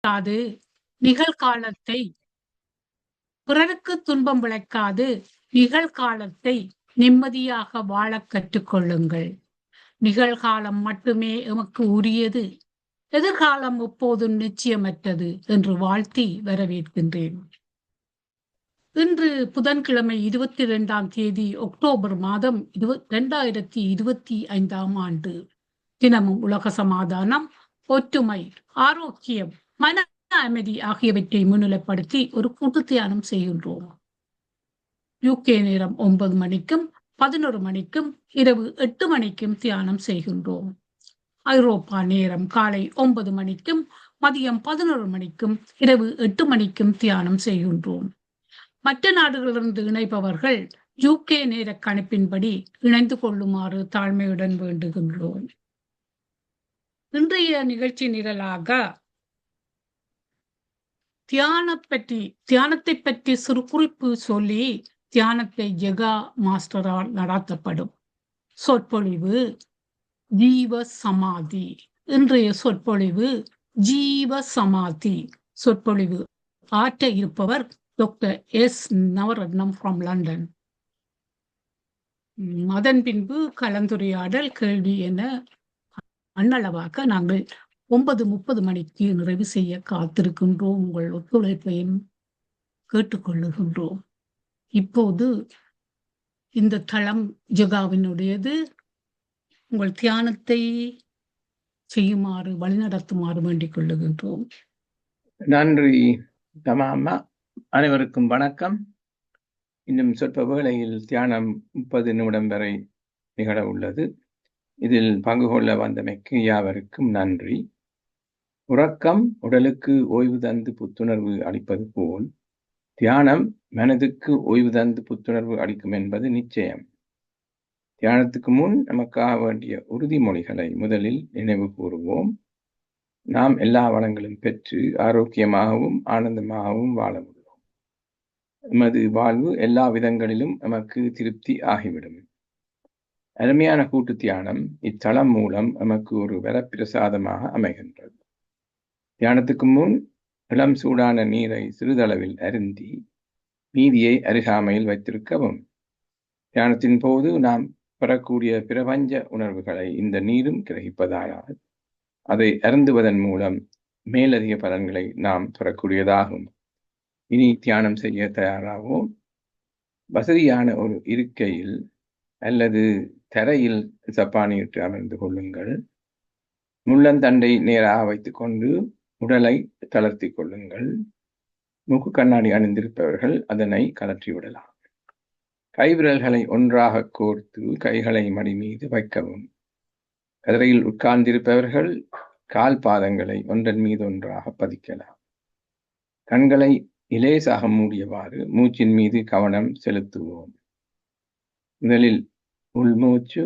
விளைக்காது நிகழ்காலத்தை பிறருக்கு துன்பம் விளைக்காது நிகழ்காலத்தை நிம்மதியாக வாழக் கற்றுக்கொள்ளுங்கள். நிகழ்காலம் மட்டுமே எமக்கு உரியது. எதிர்காலம் எப்போதும் நிச்சயமற்றது என்று வாழ்த்தி வரவேற்கின்றேன். இன்று புதன்கிழமை 22ஆம் தேதி அக்டோபர் மாதம் 2025ஆம் ஆண்டு. தினமும் உலக சமாதானம், ஒற்றுமை, ஆரோக்கியம், மன அமைதி ஆகியவற்றை முன்னிலைப்படுத்தி ஒரு கூட்டு தியானம் செய்கின்றோம். UK நேரம் 9 மணிக்கும் 11 மணிக்கும் இரவு 8 மணிக்கும் தியானம் செய்கின்றோம். ஐரோப்பா நேரம் காலை 9 மணிக்கும் மதியம் 11 மணிக்கும் இரவு 8 மணிக்கும் தியானம் செய்கின்றோம். மற்ற நாடுகளிலிருந்து இணைப்பவர்கள் UK நேர கணிப்பின்படி இணைந்து கொள்ளுமாறு தாழ்மையுடன் வேண்டுகின்றோம். இன்றைய நிகழ்ச்சி நிரலாக தியானத்தை பற்றி சிறு குறிப்பு சொல்லி தியானத்தை ஜெகா மாஸ்டரால் நடத்தப்படும் சொற்பொழிவு ஜீவ சமாதி. இன்றைய சொற்பொழிவு ஜீவ சமாதி சொற்பொழிவு ஆற்ற இருப்பவர் doctor S. Navaratnam from London. அதன் பின்பு கலந்துரையாடல் கேள்வி என அன்னளவாக நாங்கள் 9:30 மணிக்கு நிறைவு செய்ய காத்திருக்கின்றோம். உங்கள் ஒத்துழைப்பையும் கேட்டுக்கொள்ளுகின்றோம். இப்போது இந்த தளம் ஜெகாவினுடையது. உங்கள் தியானத்தை செய்யுமாறு வழிநடத்துமாறு வேண்டிக் கொள்ளுகின்றோம். நன்றி தமாமா. அனைவருக்கும் வணக்கம். இன்னும் சொற்ப வேளையில் தியானம் 30 நிமிடம் வரை நிகழ உள்ளது. இதில் பங்கு கொள்ள வந்தமைக்கு யாவருக்கும் நன்றி. உறக்கம் உடலுக்கு ஓய்வு தந்து புத்துணர்வு அளிப்பது போல் தியானம் மனதுக்கு ஓய்வு தந்து புத்துணர்வு அளிக்கும் என்பது நிச்சயம். தியானத்துக்கு முன் நமக்காக வேண்டிய உறுதிமொழிகளை முதலில் நினைவு கூறுவோம். நாம் எல்லா வளங்களும் பெற்று ஆரோக்கியமாகவும் ஆனந்தமாகவும் வாழ முடியும். எமது வாழ்வு எல்லா விதங்களிலும் நமக்கு திருப்தி ஆகிவிடும். அருமையான கூட்டு தியானம் இத்தளம் மூலம் நமக்கு ஒரு வரப்பிரசாதமாக அமைகின்றது. தியானத்துக்கு முன் இளம் சூடான நீரை சிறிதளவில் அருந்தி மீதியை அருகாமையில் வைத்திருக்கவும். தியானத்தின் போது நாம் பெறக்கூடிய பிரபஞ்ச உணர்வுகளை இந்த நீரும் கிரகிப்பதானால் அதை அருந்துவதன் மூலம் மேலதிக பலன்களை நாம் பெறக்கூடியதாகும். இனி தியானம் செய்ய தயாராகவும். வசதியான ஒரு இருக்கையில் அல்லது தரையில் சப்பானியிட்டு அமர்ந்து கொள்ளுங்கள். முள்ளந்தண்டை நேராக வைத்துக் கொண்டு உடலை தளர்த்தி கொள்ளுங்கள். மூக்கு கண்ணாடி அணிந்திருப்பவர்கள் அதனை கலற்றி விடலாம். கைவிரல்களை ஒன்றாக கோர்த்து கைகளை மடி மீது வைக்கவும். கதிரையில் உட்கார்ந்திருப்பவர்கள் கால் பாதங்களை ஒன்றன் மீது ஒன்றாக பதிக்கலாம். கண்களை இலேசாக மூடியவாறு மூச்சின் மீது கவனம் செலுத்துவோம். முதலில் உள்மூச்சு,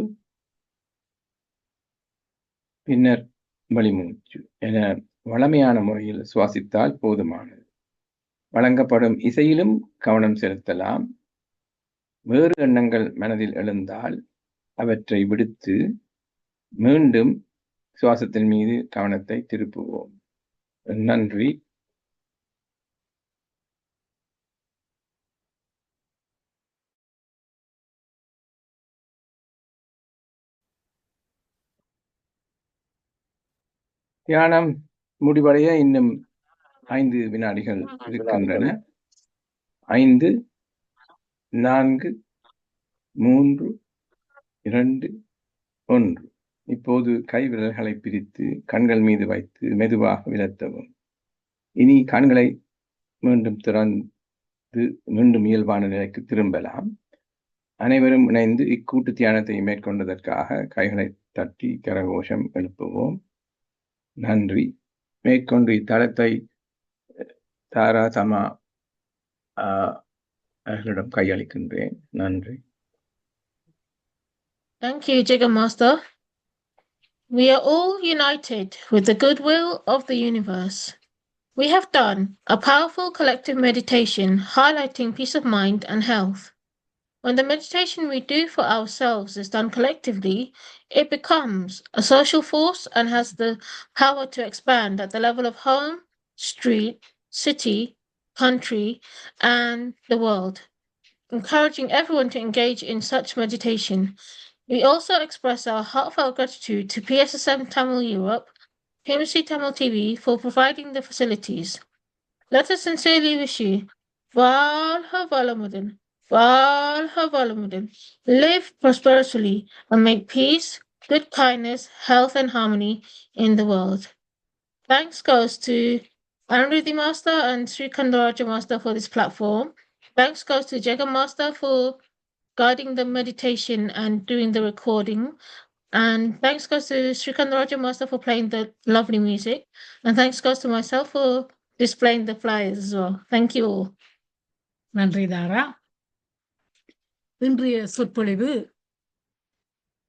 பின்னர் வெளிமூச்சு என வளமையான முறையில் சுவாசித்தால் போதுமானது. வழங்கப்படும் இசையிலும் கவனம் செலுத்தலாம். வேறு எண்ணங்கள் மனதில் எழுந்தால் அவற்றை விடுத்து மீண்டும் சுவாசத்தின் மீது கவனத்தை திருப்புவோம். நன்றி. தியானம் முடிவடைய இன்னும் 5 வினாடிகள் இருக்கின்றன. 5, 4, 3, 2, 1. இப்போது கை விரல்களை பிரித்து கண்கள் மீது வைத்து மெதுவாக விலத்தவும். இனி கண்களை மீண்டும் திறந்து மீண்டும் இயல்பான நிலைக்கு திரும்பலாம். அனைவரும் இணைந்து இக்கூட்டு தியானத்தை மேற்கொண்டதற்காக கைகளை தட்டி கரகோஷம் எழுப்புவோம். நன்றி. மேற்கொண்டு இத்தளத்தை தாரா தமா அவர்களிடம் கையளிக்கின்றேன். நன்றி. Thank you, Jigga Master. We are all united with the goodwill of the universe. We have done a powerful collective meditation highlighting peace of mind and health. When the meditation we do for ourselves is done collectively, it becomes a social force and has the power to expand at the level of home, street, city, country, and the world, encouraging everyone to engage in such meditation. We also express our heartfelt gratitude to PSSM Tamil Europe, PMC Tamil TV for providing the facilities. Let us sincerely wish you Valha Valamudan, Valha Valamudan. Live prosperously and make peace, good kindness, health, and harmony in the world. Thanks goes to Anuruddhi Master and Sri Kandaraja Master for this platform. Thanks goes to Jagan Master for guiding the meditation and doing the recording. And thanks goes to Sri Kandaraja Master for playing the lovely music. And thanks goes to myself for displaying the flyers as well. Thank you all. நன்றி தாரா. இன்றைய சொற்பொழிவு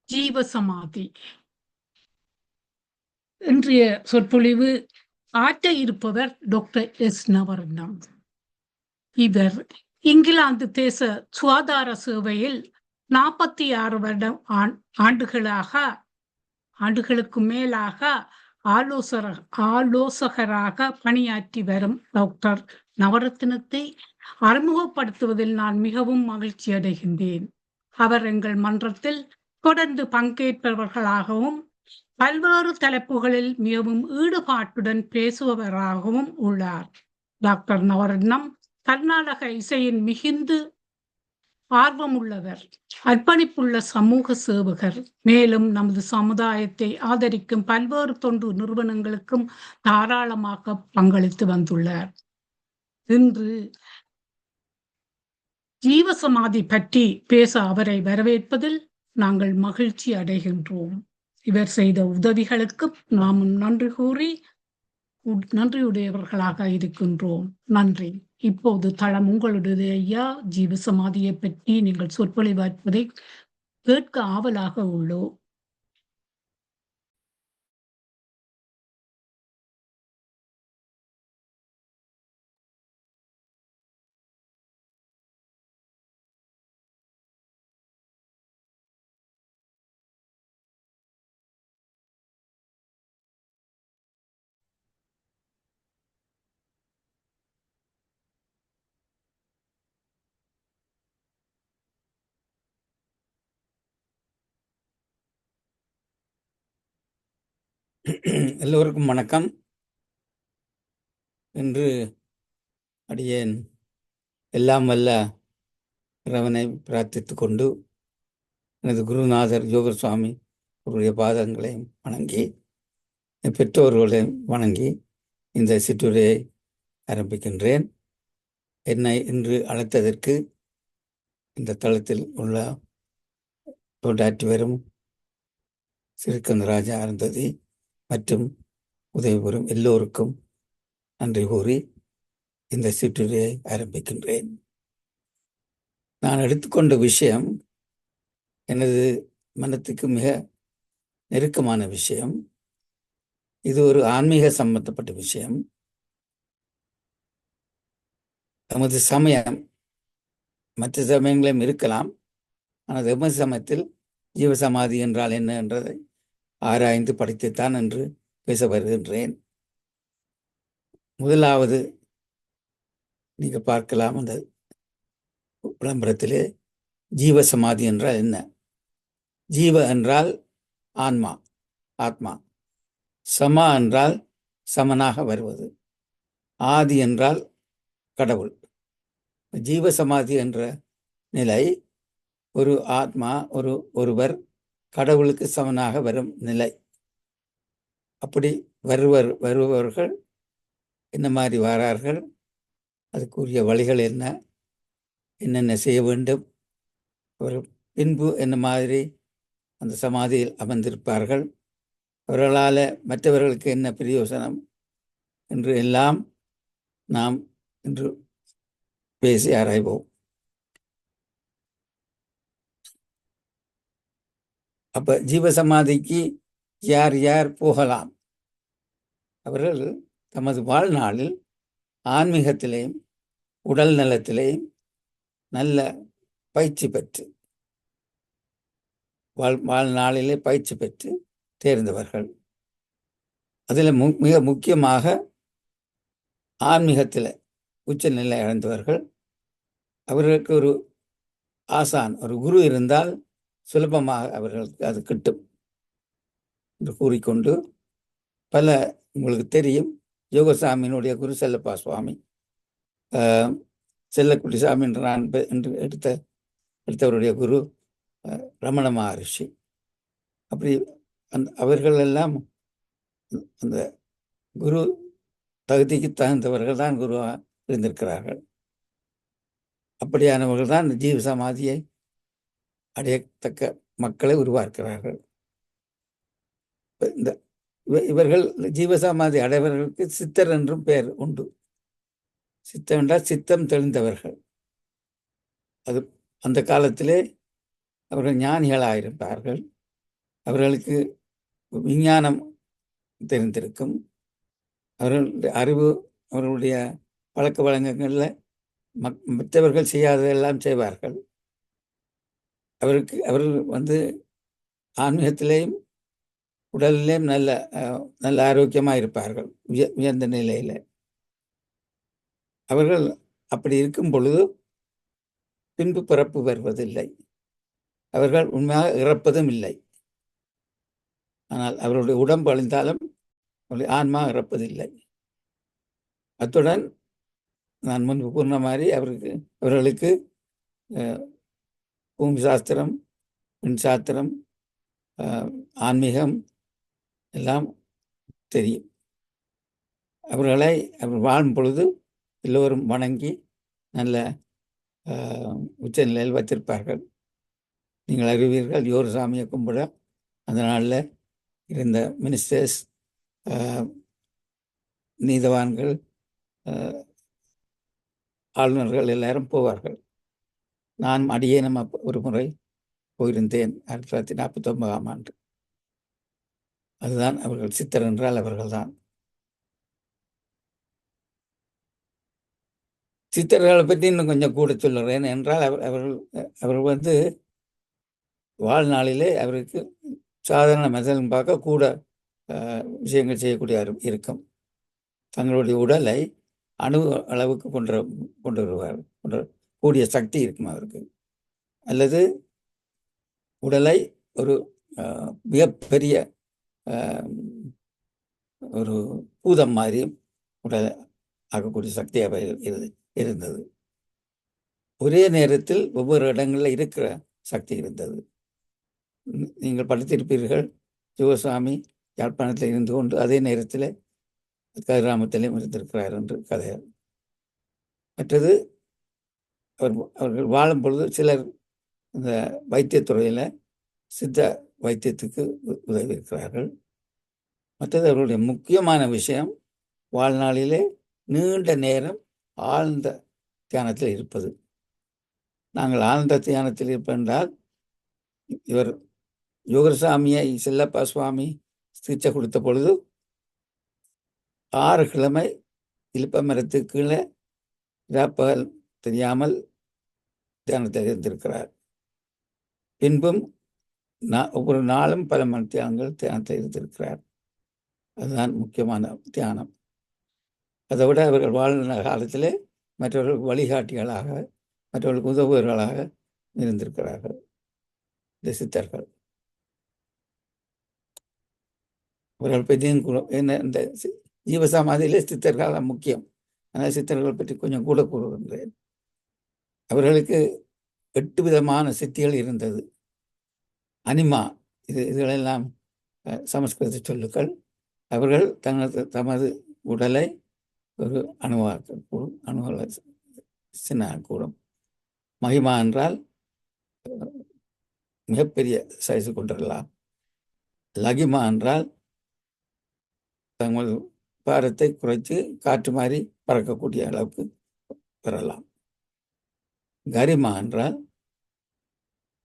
ஜீவசமாதி. இன்றைய சொற்பொழிவு ஆற்ற இருப்பவர் doctor S நவரத்னம். இவர் இங்கிலாந்து தேச சுகாதார சேவையில் 46 ஆண்டுகளுக்கு மேலாக ஆலோசகராக பணியாற்றி வரும் டாக்டர் நவரத்னத்தை அறிமுகப்படுத்துவதில் நான் மிகவும் மகிழ்ச்சி அடைகின்றேன். அவர் எங்கள் மன்றத்தில் தொடர்ந்து பங்கேற்பவர்களாகவும் பல்வேறு தலைப்புகளில் மிகவும் ஈடுபாட்டுடன் பேசுபவராகவும் உள்ளார். டாக்டர் நவரத்னம் கர்நாடக இசையின் மிகுந்து ஆர்வமுள்ளவர், அர்ப்பணிப்புள்ள சமூக சேவகர். மேலும் நமது சமுதாயத்தை ஆதரிக்கும் பல்வேறு தொண்டு நிறுவனங்களுக்கும் தாராளமாக பங்களித்து வந்துள்ளார். இன்று ஜீவசமாதி பற்றி பேச அவரை வரவேற்பதில் நாங்கள் மகிழ்ச்சி அடைகின்றோம். இவர் செய்த உதவிகளுக்கு நாமும் நன்றியுடையவர்களாக இருக்கின்றோம். நன்றி. இப்போது தளம் உங்களுடைய ஐயா. ஜீவசமாதியை பற்றி நீங்கள் சொற்பொழிவாற்றுவதை கேட்க ஆவலாக உள்ளோம். எல்லோருக்கும் வணக்கம். இன்று அடியேன் எல்லாம் வல்ல இறைவனை பிரார்த்தித்து கொண்டு எனது குருநாதர் யோகர் சுவாமி அவருடைய பாதங்களையும் வணங்கி பெற்றோர்களையும் வணங்கி இந்த சிற்றுரையை ஆரம்பிக்கின்றேன். என்னை இன்று அழைத்ததற்கு இந்த தளத்தில் உள்ள தொண்டாற்றி வரும் ஸ்ரீகந்தராஜா அருந்ததி மற்றும் உதவி பெறும் எல்லோருக்கும் நன்றி கூறி இந்த சிற்றுரையை ஆரம்பிக்கின்றேன். நான் எடுத்துக்கொண்ட விஷயம் எனது மனத்துக்கு மிக நெருக்கமான விஷயம். இது ஒரு ஆன்மீக சம்பந்தப்பட்ட விஷயம். நமது சமயம் மற்ற சமயங்களும் இருக்கலாம், ஆனால் எமது சமயத்தில் ஜீவசமாதி என்றால் என்ன என்றதை ஆராய்ந்து படித்துத்தான் என்று பேச வருகின்றேன். முதலாவது நீங்க பார்க்கலாம், அந்த விளம்பரத்திலே ஜீவசமாதி என்றால் என்ன? ஜீவ என்றால் ஆன்மா, ஆத்மா. சமா என்றால் சமனாக வருவது. ஆதி என்றால் கடவுள். ஜீவசமாதி என்ற நிலை ஒரு ஆத்மா, ஒருவர் கடவுளுக்கு சமனாக வரும் நிலை. அப்படி வருபவர்கள் என்ன மாதிரி வரார்கள், அதுக்குரிய வழிகள் என்னென்ன செய்ய வேண்டும், ஒரு பின்பு என்ன மாதிரி அந்த சமாதியில் அமர்ந்திருப்பார்கள், அவர்களால் மற்றவர்களுக்கு என்ன பிரயோசனம் என்று எல்லாம் நாம் இன்று பேசி ஆராய்வோம். அப்ப ஜீவசமாதிக்கு யார் யார் போகலாம்? அவர்கள் தமது வாழ்நாளில் ஆன்மீகத்திலேயும் உடல் நலத்திலேயும் நல்ல பயிற்சி பெற்று வாழ்நாளிலே பயிற்சி பெற்று தேர்ந்தவர்கள். அதில் மிக முக்கியமாக ஆன்மீகத்தில் உச்சநிலை அடைந்தவர்கள். அவர்களுக்கு ஒரு ஆசான், ஒரு குரு இருந்தால் சுலபமாக அவர்களுக்கு அது கிட்டும் என்று கூறிக்கொண்டு, பல உங்களுக்கு தெரியும், யோகசாமியினுடைய குரு செல்லப்பா சுவாமி, செல்லக்குட்டி சாமி என்று நான் என்று எடுத்தவருடைய குரு ரமண மகரிஷி. அப்படி அவர்கள் எல்லாம் அந்த குரு தகுதிக்கு தகுந்தவர்கள் தான் குருவாக இருந்திருக்கிறார்கள். அப்படியானவர்கள் தான் ஜீவ சமாதியை அடையத்தக்க மக்களை உருவாக்குகிறார்கள். இந்த இவர்கள் ஜீவசமாதி அடைவர்களுக்கு சித்தர் என்றும் பெயர் உண்டு. சித்தம் என்றால் சித்தம் தெளிந்தவர்கள். அது அந்த காலத்திலே அவர்கள் ஞானிகளாயிருப்பார்கள். அவர்களுக்கு விஞ்ஞானம் தெரிந்திருக்கும். அவர்களுடைய அறிவு, அவர்களுடைய பழக்க வழக்கங்களில் மற்றவர்கள் செய்யாததெல்லாம் செய்வார்கள். அவர்கள் ஆன்மீகத்திலேயும் உடலிலேயும் நல்ல ஆரோக்கியமாக இருப்பார்கள், உயர்ந்த நிலையில். அவர்கள் அப்படி இருக்கும் பொழுது பின்பு பிறப்பு வருவதில்லை. அவர்கள் உண்மையாக இறப்பதும் இல்லை. ஆனால் அவர்களுடைய உடம்பு அழிந்தாலும் அவருடைய ஆன்மா இறப்பதில்லை. அத்துடன் நான் முன்பு கூறின மாதிரி அவர்களுக்கு பூமி சாஸ்திரம், மின்சாஸ்திரம், ஆன்மீகம் எல்லாம் தெரியும். அவர் வாழும் பொழுது எல்லோரும் வணங்கி நல்ல உச்ச நிலையில் வைத்திருப்பார்கள். நீங்கள் அறிவீர்கள், யோகசாமியை கும்பிட அந்த நாளில் இருந்த மினிஸ்டர்ஸ், நீதவான்கள், ஆளுநர்கள் எல்லாரும் போவார்கள். நான் அடியேனும் ஒரு முறை போயிருந்தேன் 1949ஆம் ஆண்டு. அதுதான் அவர்கள் சித்தர் என்றால் அவர்கள்தான். சித்தர்களை பற்றி இன்னும் கொஞ்சம் கூட சொல்லுறேன் என்றால், அவர்கள் வாழ்நாளிலே அவருக்கு சாதாரண மனிதன் பார்க்க கூட விஷயங்கள் செய்யக்கூடிய இருக்கும். தங்களுடைய உடலை அணு அளவுக்கு கொண்டு வருவார். கூடிய சக்தி இருக்கும் அவருக்கு. அல்லது உடலை ஒரு மிகப்பெரிய ஒரு பூதம் மாதிரியும் உடலை ஆகக்கூடிய சக்தியாக இருந்தது. ஒரே நேரத்தில் ஒவ்வொரு இடங்களில் இருக்கிற சக்தி இருந்தது. நீங்கள் படித்திருப்பீர்கள், யோகசாமி யாழ்ப்பாணத்தில் இருந்து கொண்டு அதே நேரத்தில் கதிராமத்திலையும் இருந்திருக்கிறார் என்று கதை. மற்றது அவர்கள் வாழும் பொழுது சிலர் இந்த வைத்தியத்துறையில் சித்த வைத்தியத்துக்கு உதவி இருக்கிறார்கள். மற்றது அவர்களுடைய முக்கியமான விஷயம் வாழ்நாளிலே நீண்ட நேரம் ஆழ்ந்த தியானத்தில் இருப்பது. நாங்கள் ஆழ்ந்த தியானத்தில் இருப்பென்றால், இவர் யோகசாமியை செல்லப்பா சுவாமி சிகிச்சை கொடுத்த பொழுது 6 கிழமை இலுப்ப மரத்துக்கு கீழே இராப்பகல் தெரியாமல் தியானத்தில் இருந்திருக்கிறார். பின்பும் ஒவ்வொரு நாளும் பல மணி தியானத்தில் இருந்திருக்கிறார். அதுதான் முக்கியமான தியானம். அதை விட அவர்கள் வாழ்ந்த காலத்திலே மற்றவர்களுக்கு வழிகாட்டிகளாக, மற்றவர்களுக்கு உதவுவர்களாக இருந்திருக்கிறார்கள் இந்த சித்தர்கள். அவர்கள் பற்றியும் என்ன, இந்த ஜீவசமாதியிலே சித்தர்கள் முக்கியம். ஆனால் சித்தர்கள் பற்றி கொஞ்சம் கூட கூறுகின்றேன். அவர்களுக்கு 8 விதமான சித்திகள் இருந்தது. அனிமா, இதுகளெல்லாம் சமஸ்கிருத சொல்லுக்கள். அவர்கள் தமது உடலை ஒரு அணுவாக சின்ன கூடும். மகிமா என்றால் மிகப்பெரிய சைஸு கொண்டிருக்கலாம். லகிமா என்றால் தங்கள் பாரத்தை குறைத்து காற்று மாதிரி பறக்கக்கூடிய அளவுக்கு பெறலாம். கரிமா என்றால்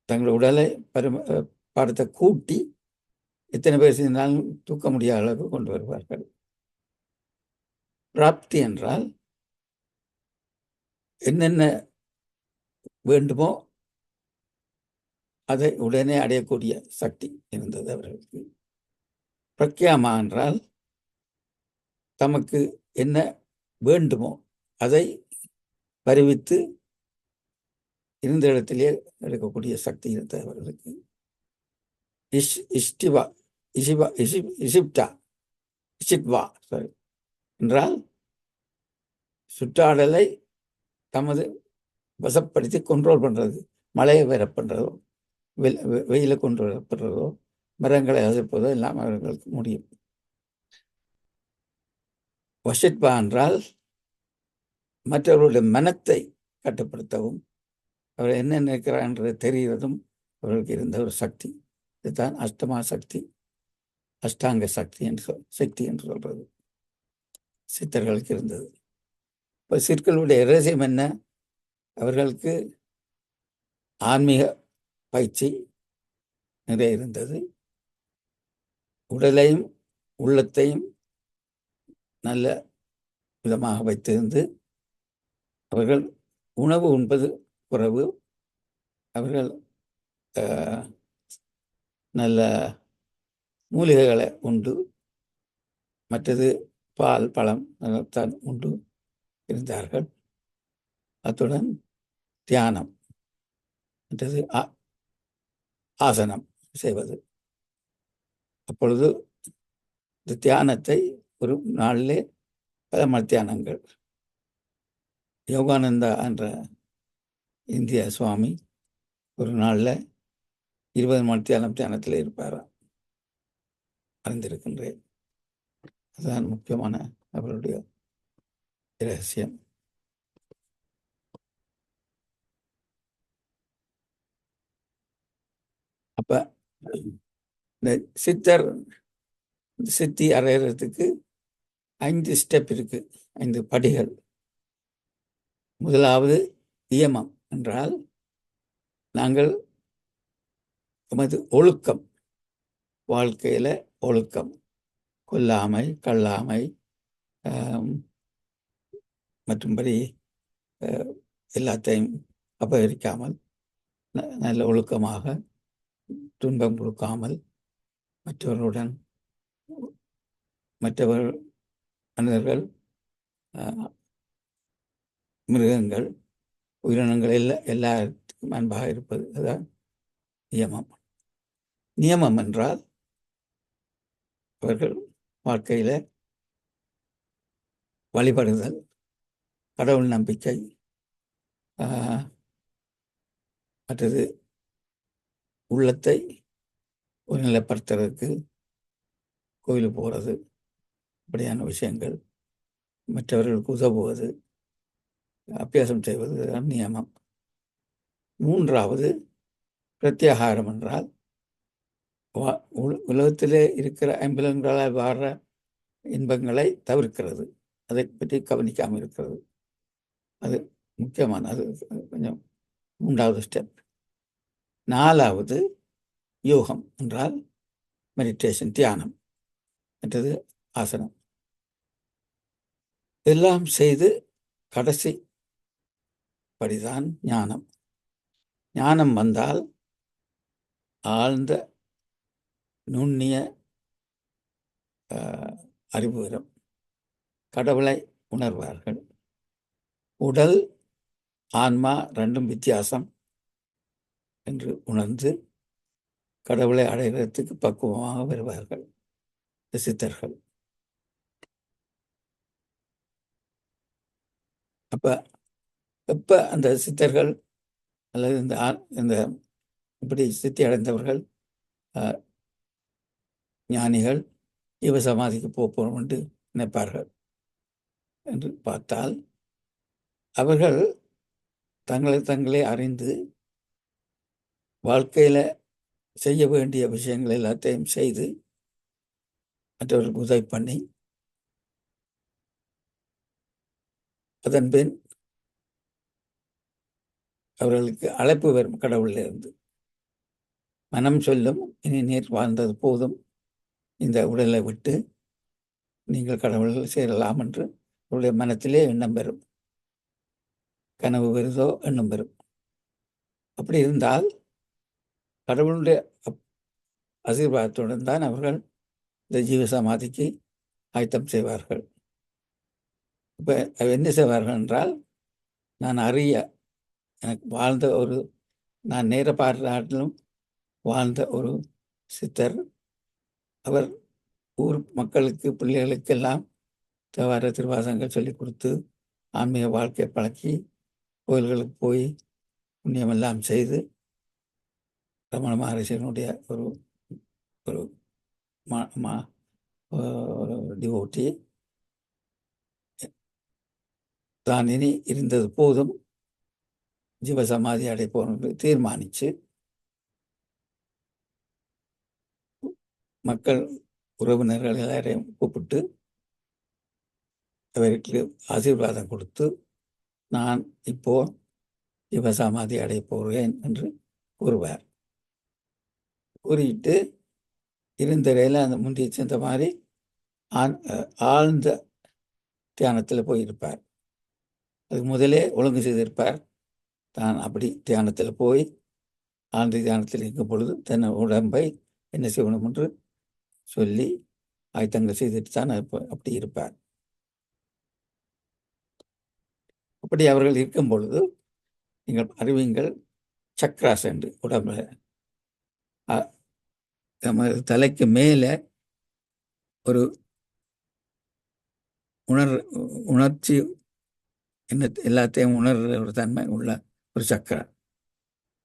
தங்கள் உடலை பாரத்தை கூட்டி எத்தனை பேர் செஞ்சாலும் தூக்க முடியாத அளவுக்கு கொண்டு வருவார்கள். பிராப்தி என்றால் என்னென்ன வேண்டுமோ அதை உடனே அடையக்கூடிய சக்தி இருந்தது அவர்களுக்கு. பிரக்யாமா என்றால் தமக்கு என்ன வேண்டுமோ அதை பரிவித்து இருந்த இடத்திலே எடுக்கக்கூடிய சக்தி இருந்தவர்களுக்கு என்றால் சுற்றாடலை தமது வசப்படுத்தி கண்ட்ரோல் பண்ணுறது, மழையை வேற பண்ணுறதோ, வெயிலை கொண்டு வரப்படுறதோ, மரங்களை அசைப்பதோ எல்லாம் அவர்களுக்கு முடியும். வஷிட்பா என்றால் மற்றவர்களுடைய மனத்தை கட்டுப்படுத்தவும், அவர் என்ன நினைக்கிறார் என்று தெரிகிறதும் அவர்களுக்கு இருந்த ஒரு சக்தி. இதுதான் அஷ்டமா சக்தி, அஷ்டாங்க சக்தி என்று சொல்றது சித்தர்களுக்கு இருந்தது. இப்போ சிற்களுடைய ரகசியம் என்ன? அவர்களுக்கு ஆன்மீக பயிற்சி நிறைய இருந்தது. உடலையும் உள்ளத்தையும் நல்ல விதமாக வைத்திருந்து அவர்கள் உணவு உண்பது குறைவு. அவர்கள் நல்ல மூலிகைகளை உண்டு, மற்றது பால் பழம் தான் உண்டு இருந்தார்கள். அத்துடன் தியானம், மற்றது ஆசனம் செய்வது. அப்பொழுது இந்த தியானத்தை ஒரு நாளிலே பல மத்தியானங்கள், யோகானந்தா என்ற இந்திய சுவாமி ஒரு நாளில் 20 மத்தியானம் தியானத்தில் இருப்பாராம், அறிந்திருக்கின்றேன். அதுதான் முக்கியமான அவருடைய ரகசியம். அப்ப இந்த சித்தி அடைகிறதுக்கு 5 ஸ்டெப் இருக்கு, 5 படிகள். முதலாவது நியமம் என்றால் நாங்கள் நமது ஒழுக்கம், வாழ்க்கையில ஒழுக்கம், கொல்லாமை, கல்லாமை, மற்றும்படி எல்லாத்தையும் அபகரிக்காமல் நல்ல ஒழுக்கமாக, துன்பம் கொடுக்காமல், மற்றவர்களுடன் மனிதர்கள், மிருகங்கள், உயிரினங்கள் எல்லாருக்கும் அன்பாக இருப்பது. அதுதான் நியமம். நியமம் என்றால் அவர்கள் வாழ்க்கையில வழிபடுதல், கடவுள் நம்பிக்கை, மற்றது உள்ளத்தை ஒருநிலைப்படுத்துறதுக்கு கோயிலுக்கு போகிறது, இப்படியான விஷயங்கள், மற்றவர்களுக்கு உதவுவது, அபியாசம் செய்வது நியமம். மூன்றாவது பிரத்யாகாரம் என்றால் உலகத்திலே இருக்கிற ஐம்புலன்களால் வாடுற இன்பங்களை தவிர்க்கிறது, அதை பற்றி கவனிக்காமல் இருக்கிறது. அது முக்கியமானது, கொஞ்சம் மூன்றாவது ஸ்டெப். நாலாவது யோகம் என்றால் மெடிடேஷன், தியானம், மற்றது ஆசனம். எல்லாம் செய்து கடைசி படிதான் ஞானம். ஞானம் வந்தால் ஆழ்ந்த நுண்ணிய அறிவு வரும், கடவுளை உணர்வார்கள். உடல் ஆன்மா ரெண்டும் வித்தியாசம் என்று உணர்ந்து கடவுளை அடைகிறதுக்கு பக்குவமாக வருவார்கள் சித்தர்கள். எப்ப அந்த சித்தர்கள் அல்லது இந்த இப்படி சித்தி அடைந்தவர்கள் ஞானிகள் ஜீவசமாதிக்கு போகிறோம் என்று நினைப்பார்கள் என்று பார்த்தால், அவர்கள் தங்களே அறிந்து வாழ்க்கையில செய்ய வேண்டிய விஷயங்கள் எல்லாத்தையும் செய்து மற்றவர்களுக்கு உதவி பண்ணி, அதன் பின் அவர்களுக்கு அழைப்பு வரும் கடவுளிலிருந்து. மனம் சொல்லும், இனி நீர் வாழ்ந்தது போதும், இந்த உடலை விட்டு நீங்கள் கடவுள்கள் சேரலாம் என்று அவருடைய மனத்திலே எண்ணம் பெறும். கனவு வருதோ எண்ணம் பெறும். அப்படி இருந்தால் கடவுளுடைய ஆசீர்வாதத்துடன் தான் அவர்கள் இந்த ஜீவசமாதிக்கு ஆயத்தம் செய்வார்கள். இப்போ என்ன செய்வார்கள் என்றால், நான் அறிய எனக்கு வாழ்ந்த ஒரு நான் நேர பாராட்டிலும் வாழ்ந்த ஒரு சித்தர். அவர் ஊர் மக்களுக்கு பிள்ளைகளுக்கெல்லாம் தேவார திருவாசகங்கள் சொல்லிக் கொடுத்து ஆன்மீக வாழ்க்கையை பழக்கி கோயில்களுக்கு போய் புண்ணியமெல்லாம் செய்து ரமண மகரிஷியினுடைய ஒரு ஒரு டிவோட்டி தான் இனி இருந்தது போதும் ஜீவசமாதி அடைப்போம் என்று தீர்மானித்து மக்கள் உறவினர்கள் எல்லாரையும் கூப்பிட்டு அவருக்கு ஆசீர்வாதம் கொடுத்து நான் இப்போ ஜீவசமாதி அடைய போகிறேன் என்று கூறுவார். கூறிட்டு இருந்தறையில் அந்த முந்தைய சென்ற மாதிரி ஆழ்ந்த தியானத்தில் போயிருப்பார். அதுக்கு முதலே ஒழுங்கு செய்திருப்பார். தான் அப்படி தியானத்தில் போய் ஆழ்ந்த தியானத்தில் இருக்கும் பொழுது தன் உடம்பை என்ன செய்யணும் என்று சொல்லி ஆயத்தங்கள் செய்துட்டு தான் அப்படி இருப்பார். அப்படி அவர்கள் இருக்கும் பொழுது நீங்கள் அறிவீங்கள், சக்ராஸ் என்று உடம்புல தலைக்கு மேலே ஒரு உணர்ச்சி என்ன எல்லாத்தையும் உணர்கிற ஒரு தன்மை உள்ள ஒரு சக்கரம்.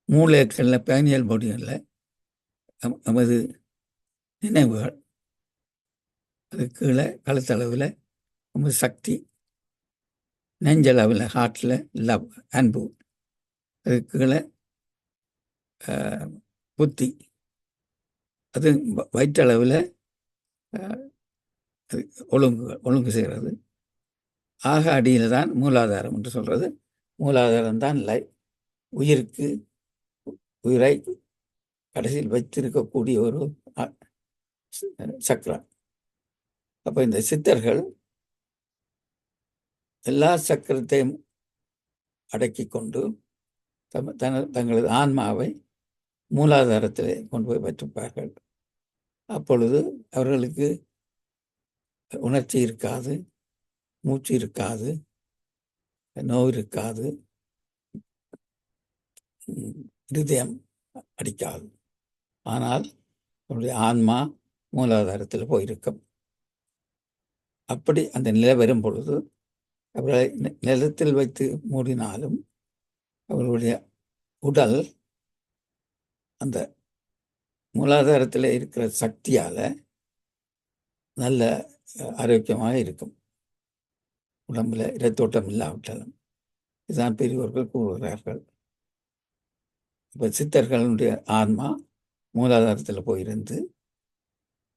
மூளைகளில் பேனியல் பாடிகளில் நமது நினைவுகள், அது கீழே கழுத்தளவில் நமது சக்தி, நெஞ்சளவில் ஹார்ட்டில் லவ் அன்பு, அது கீழே புத்தி, அது வயிற்றளவில் ஒழுங்கு செய்கிறது. ஆக அடியில் தான் மூலாதாரம் என்று சொல்கிறது. மூலாதாரம் தான் உயிருக்கு உயிரை கடைசியில் வைத்திருக்கக்கூடிய ஒரு சக்கரம். அப்போ இந்த சித்தர்கள் எல்லா சக்கரத்தையும் அடக்கி கொண்டு தங்களது ஆன்மாவை மூலாதாரத்தில் கொண்டு போய் வைத்திருப்பார்கள். அப்பொழுது அவர்களுக்கு உணர்ச்சி இருக்காது, மூச்சு இருக்காது, நோய் இருக்காது, இருதயம் அடிக்காது. ஆனால் அவருடைய ஆன்மா மூலாதாரத்தில் போயிருக்கும். அப்படி அந்த நிலை வரும் பொழுது அவர்களை நிலத்தில் வைத்து மூடினாலும் அவர்களுடைய உடல் அந்த மூலாதாரத்தில் இருக்கிற சக்தியால் நல்ல ஆரோக்கியமாக இருக்கும். உடம்புல இரத்தோட்டம் இல்லாவிட்டாலும் இதுதான் பெரியவர்கள் கூறுகிறார்கள். இப்போ சித்தர்களுடைய ஆன்மா மூலாதாரத்தில் போயிருந்து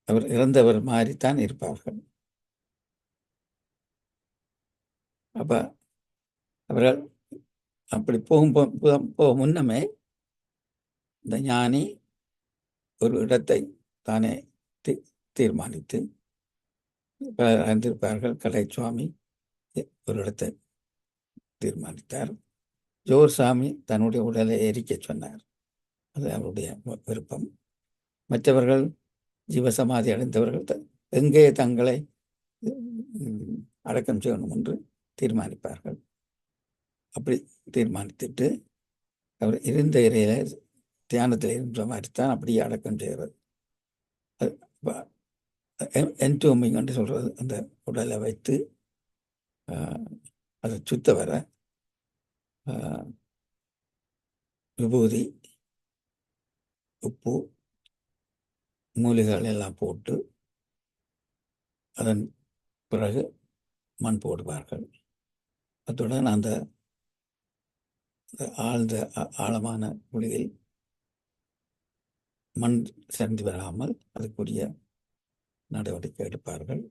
அவர் இறந்தவர் மாதிரித்தான் இருப்பார்கள். அப்போ அவர்கள் அப்படி போக முன்னமே இந்த ஞானி ஒரு இடத்தை தானே தீர்மானித்து அறிந்திருப்பார்கள். கலைச்சுவாமி ஒரு இடத்தை தீர்மானித்தார். ஜோர்சாமி தன்னுடைய உடலை எரிக்க சொன்னார். அது அவருடைய விருப்பம். மற்றவர்கள் ஜீவசமாதி அடைந்தவர்கள் எங்கே தங்களை அடக்கம் செய்யணும் என்று தீர்மானிப்பார்கள். அப்படி தீர்மானித்துட்டு அவர் இருந்த இறையில தியானத்தில் இருந்த மாதிரி தான் அப்படியே அடக்கம் செய்கிறது. என்டோமிங் என்று சொல்கிறது. அந்த உடலை வைத்து அதை சுத்த வர விபூதி, உப்பு, மூலிகைகள் எல்லாம் போட்டு அதன் பிறகு மண் போடுவார்கள். அத்துடன் அந்த ஆழ்ந்த ஆழமான குழியில் மண் சென்று வராமல் அதுக்குரிய நடவடிக்கை எடுப்பார்கள்.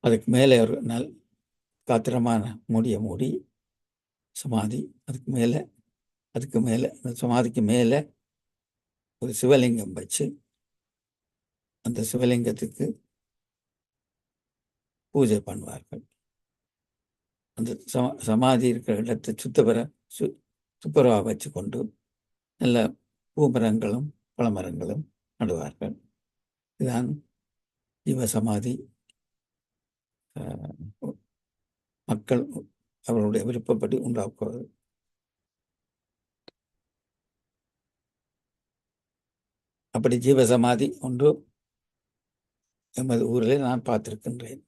அதுக்கு மேலே ஒரு காத்திரமான மூடி சமாதி, அதுக்கு மேலே அந்த சமாதிக்கு மேலே ஒரு சிவலிங்கம் வச்சு அந்த சிவலிங்கத்துக்கு பூஜை பண்ணுவார்கள். அந்த சமாதி இருக்கிற இடத்தை துப்புரவாக வச்சு கொண்டு நல்ல பூமரங்களும் பழமரங்களும் நடுவார்கள். இதுதான் ஜீவசமாதி. மக்கள் அவர்களுடைய விருப்பப்படி உண்டாக்குவது. அப்படி ஜீவசமாதி ஒன்று எமது ஊரிலே நான் பார்த்திருக்கின்றேன்.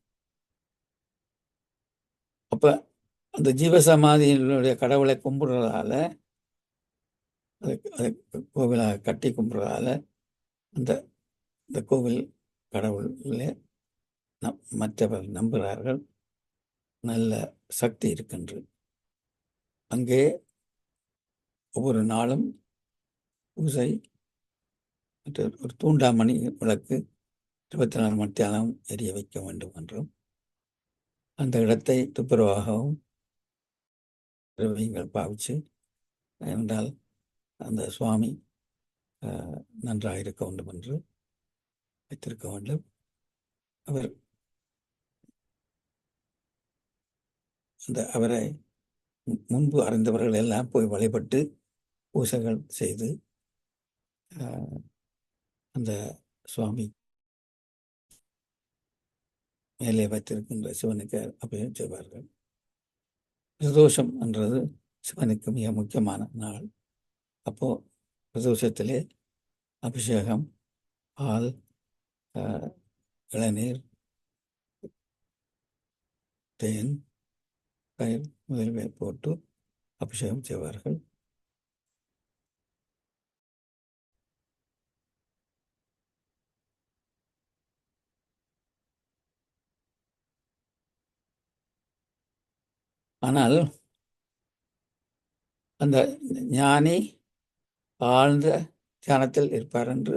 அப்ப அந்த ஜீவசமாதியினுடைய கடவுளை கும்பிடுறதால, அதை கோவிலாக கட்டி கும்பிடுறதால அந்த கோவில் கடவுளே மற்றவர் நம்புகிறார்கள், நல்ல சக்தி இருக்கின்றது. அங்கே ஒவ்வொரு நாளும் பூசை, ஒரு தூண்டாமணி விளக்கு 24 மணி நேரம் எரிய வைக்க வேண்டும் என்றும், அந்த இடத்தை துப்புரவாகவும் திரவியங்கள் பாவிச்சு என்றால் அந்த சுவாமி நன்றாக இருக்க வேண்டும் என்று வைத்திருக்க வேண்டும். அவர் அவரை முன்பு அறிந்தவர்கள் எல்லாம் போய் வழிபட்டு பூசைகள் செய்து அந்த சுவாமி மேலே வைத்திருக்கின்ற சிவனுக்கு அபிஷேகம் செய்வார்கள். பிரதோஷம் என்றது சிவனுக்கு மிக முக்கியமான நாள். அப்போ பிரதோஷத்திலே அபிஷேகம், பால், இளநீர், தேன், தயிர் முதலியவை போட்டு அபிஷேகம் செய்வார்கள். ஆனால் அந்த ஞானி ஆழ்ந்த தியானத்தில் இருப்பார் என்று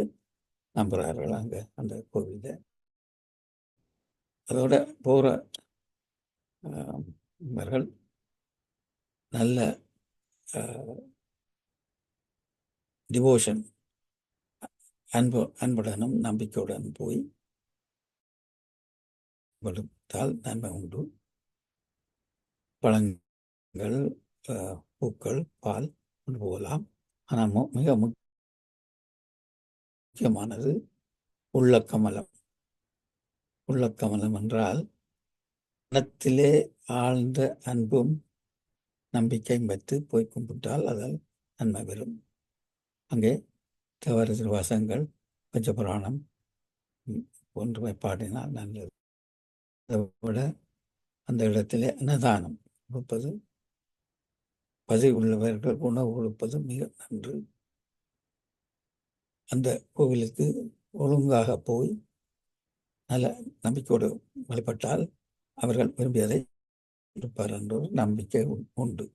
நம்புகிறார்கள் அங்கே அந்த கோவிலில். அதோட போகிறவர்கள் நல்ல டிவோஷன், அன்புடனும் நம்பிக்கையுடன் போய் கொடுத்தால் நன்மை உண்டு. பழங்கள், பூக்கள், பால் கொண்டு போகலாம். ஆனால் மிக முக்கியமானது உள்ளக்கமலம். உள்ளக்கமலம் என்றால் மனத்திலே ஆழ்ந்த அன்பும் நம்பிக்கையும் வைத்து போய் கும்பிட்டால் அதால் நன்மை பெறும். அங்கே தேவார திருவாசகங்கள், பஞ்சபுராணம் போன்றவை பாடினால் நல்லது. அதை விட அந்த இடத்திலே அன்னதானம் கொடுப்பது, பசி உள்ளவர்கள் உணவு கொடுப்பது மிக நன்று. அந்த கோவிலுக்கு ஒழுங்காக போய் நல்ல நம்பிக்கையோடு வழிபட்டால் அவர்கள் விரும்பியதை இருப்பார் என்ற ஒரு நம்பிக்கை உண்டு.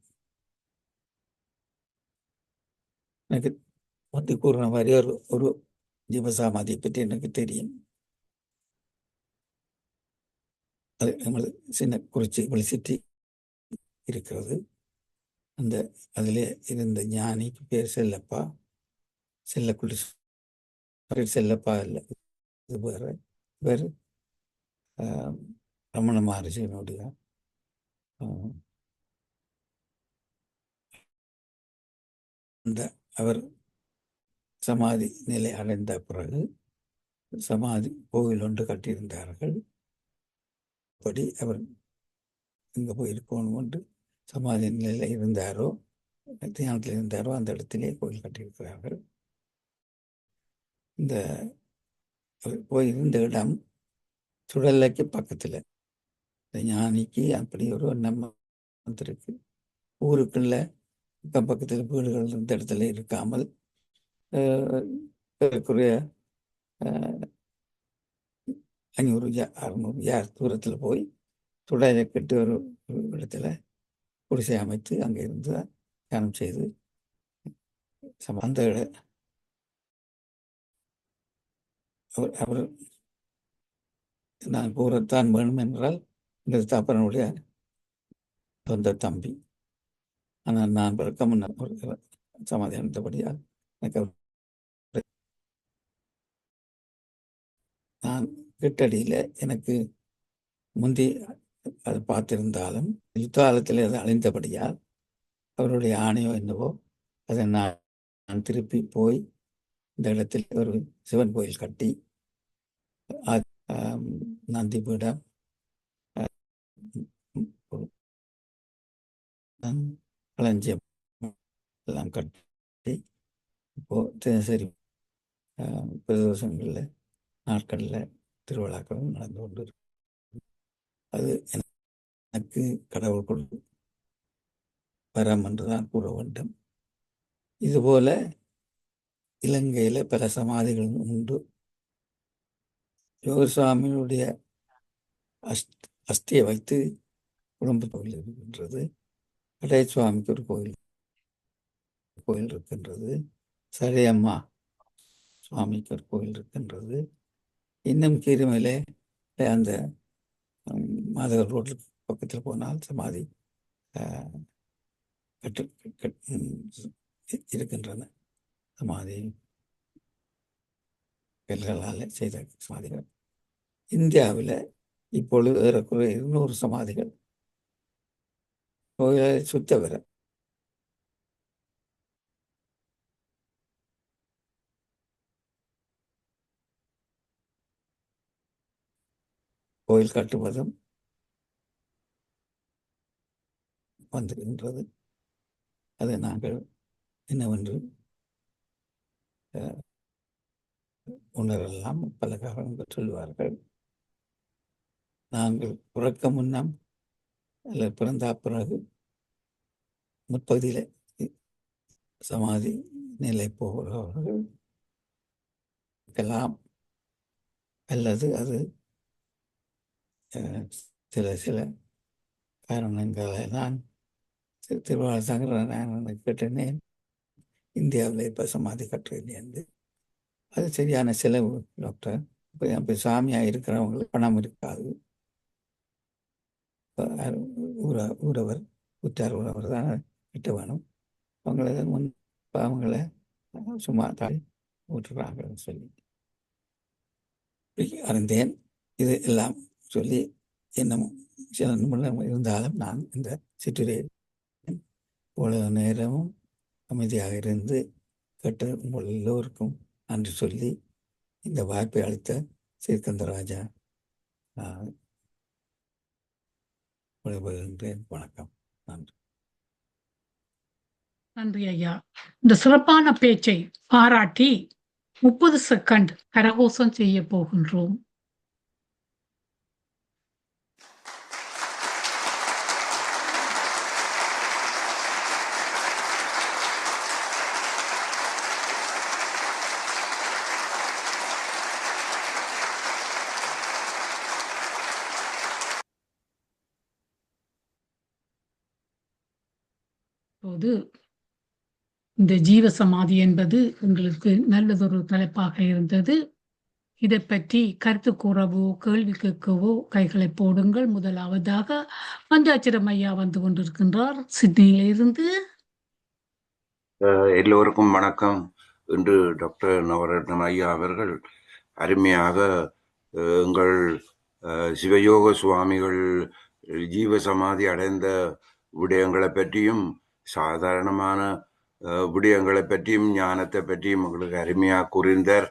எனக்கு வந்து கூறின மாதிரி ஒரு ஜீவசமாதியை பற்றி எனக்கு தெரியும். அது நமது சின்ன குறிச்சி வெளிச்சிட்டி இருக்கிறது. அந்த அதிலே இருந்த ஞானிக்கு பேர் செல்லப்பா. செல்லக்குடி செல்லப்பா இல்லை, இது வேறு. வேறு ரமண மகரிஷியினுடைய அந்த அவர் சமாதி நிலை அடைந்த பிறகு சமாதி கோவில் ஒன்று கட்டியிருந்தார்கள். அப்படி அவர் எங்கே போய் இருக்கணும் என்று சமாதி நிலையில் இருந்தாரோ, தியானத்தில் இருந்தாரோ, அந்த இடத்திலே கோவில் கட்டியிருக்கிறார்கள். இந்த போய் இருந்த இடம் சுடலைக்கு பக்கத்தில். இந்த ஞானிக்கு அப்படி ஒரு எண்ணம் வந்திருக்கு. ஊருக்குள்ள பக்கத்தில் வீடுகள் இருந்த இடத்துல இருக்காமல் ஏறக்குறைய 500 600 யார் தூரத்தில் போய் சுடலை கட்டு ஒரு இடத்துல குடிசை அமைத்து அங்கே இருந்து தியானம் செய்து அந்த அவர் நான் கூறத்தான் வேணும் என்றால் இந்த தாப்பனுடைய சொந்த தம்பி. ஆனால் நான் பிறக்க முன்னர் சமாதி அடைந்தபடியால் எனக்கு நான் கிட்டடியில் எனக்கு முந்தி அதை பார்த்திருந்தாலும் யுத்த காலத்தில் அது அழிந்தபடியால் அவருடைய ஆணையோ என்னவோ அதை நான் திருப்பி போய் இந்த இடத்தில் ஒரு சிவன் கோயில் கட்டி நந்தி பீடம் களஞ்சியம் எல்லாம் கட்டி இப்போ தினசரி பிரதோஷங்களில் நாட்களில் திருவிழாக்களும் நடந்து கொண்டு இருக்கு. அது எனக்கு கடவுள் கொடு வரம் என்றுதான் கூற வேண்டும். இதுபோல இலங்கையில பல சமாதிகளும் உண்டு. யோகசுவாமியுடைய அஸ்தியை வைத்து குடும்ப கோயில் இருக்கின்றது. கடை சுவாமிக்கு ஒரு கோயில் இருக்கின்றது. சரியம்மா சுவாமிக்கு ஒரு கோயில் இருக்கின்றது. இன்னும் கீரிமலை அந்த மாதவர் ரோட்டில் பக்கத்தில் போனால் சமாதி இருக்கின்றன. சமாதி கல்களால் செய்த சமாதிகள். இந்தியாவில் இப்பொழுது ஏறக்குறைய 200 சமாதிகள் கோயிலை சுத்த வர கோயில் கட்டுவதும் வந்திருக்கின்றது. அதை நாங்கள் என்னவென்று உணரலாம். பல காரணங்கள் சொல்வார்கள். நாங்கள் பிறக்க முன்னம் அல்ல பிறந்தா பிறகு முற்பகுதியில் சமாதி நிலை போகிறவர்கள் இருக்கலாம், அல்லது அது சில காரணங்களை நான் திருவாளர் சங்கரன் கேட்டேன். இந்தியாவில் இப்போ சமாதி கட்டுறது என்று அது சரியான செலவு டாக்டர். இப்போ சாமியாக இருக்கிறவங்களுக்கு பணம் இருக்காது. ஊரவர் உற்றார் உறவர் தான் கிட்ட வேணும். அவங்கள சும்மா தாய் ஊற்றுறாங்கன்னு சொல்லி அறிந்தேன். இது எல்லாம் சொல்லி இன்னும் சில நிமிடம் இருந்தாலும் நான் இந்த சிற்றுரையை இவ்வளவு நேரமும் அமைதியாக இருந்து கேட்ட உங்கள் எல்லோருக்கும் நன்றி சொல்லி இந்த வாய்ப்பை அளித்த ஸ்ரீஸ்கந்தராஜா விடைபெறுகின்றேன். வணக்கம். நன்றி. நன்றி ஐயா. இந்த சிறப்பான பேச்சை பாராட்டி 30 செகண்ட் கரகோஷம் செய்ய போகின்றோம். போது இந்த ஜீவ சமாதி என்பது எங்களுக்கு நல்லதொரு தலைப்பாக இருந்தது. இதை பற்றி கருத்து கூறவோ கேள்வி கேட்கவோ கைகளை போடுங்கள். முதலாவதாக பஞ்சாட்சரம் ஐயா வந்து கொண்டிருக்கின்றார் சிட்னியிலிருந்து. எல்லோருக்கும் வணக்கம். இன்று டாக்டர் நவரத்னம் ஐயா அவர்கள் அருமையாக எங்கள் சிவயோக சுவாமிகள் ஜீவ சமாதி அடைந்த விடயங்களை பற்றியும் சாதாரணமான விடயங்களை பற்றியும் ஞானத்தை பற்றியும் உங்களுக்கு அருமையாக கூறினார்.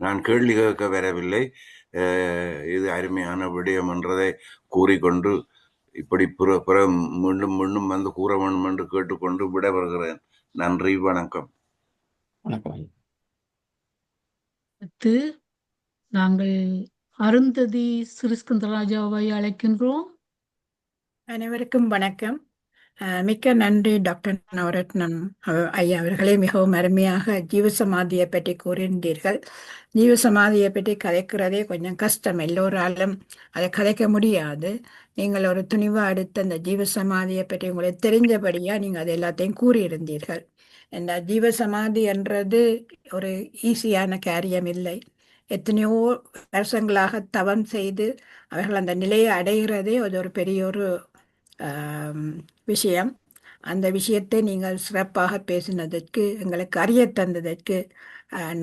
நான் கேள்வி கேட்க வரவில்லை, இது அருமையான விடயம் என்றதை கூறிக்கொண்டு இப்படி பிற மீண்டும் மீண்டும் வந்து கூற வேண்டும் என்று கேட்டுக்கொண்டு விடைபெறுகிறேன். நன்றி, வணக்கம். வணக்கம். அடுத்து நாங்கள் அருந்ததி ஸ்ரீஸ்கந்தராஜாவை அழைக்கின்றோம். அனைவருக்கும் வணக்கம். மிக்க நன்றி டாக்டர் நவரத்னம் ஐயா அவர்களே. மிகவும் அருமையாக ஜீவசமாதியை பற்றி கூறியிருந்தீர்கள். ஜீவசமாதியை பற்றி கதைக்கிறதே கொஞ்சம் கஷ்டம், எல்லோராலும் அதை கதைக்க முடியாது. நீங்கள் ஒரு துணிவாக எடுத்து அந்த ஜீவசமாதியை பற்றி உங்களுக்கு தெரிஞ்சபடியாக நீங்கள் அது எல்லாத்தையும் கூறியிருந்தீர்கள். இந்த ஜீவசமாதி என்றது ஒரு ஈஸியான காரியம் இல்லை. எத்தனையோ வருஷங்களாக தவம் செய்து அவர்கள் அந்த நிலையை அடைகிறதே அது ஒரு பெரிய ஒரு விஷயம். அந்த விஷயத்தை நீங்கள் சிறப்பாக பேசினதற்கு, எங்களுக்கு அறிய தந்ததற்கு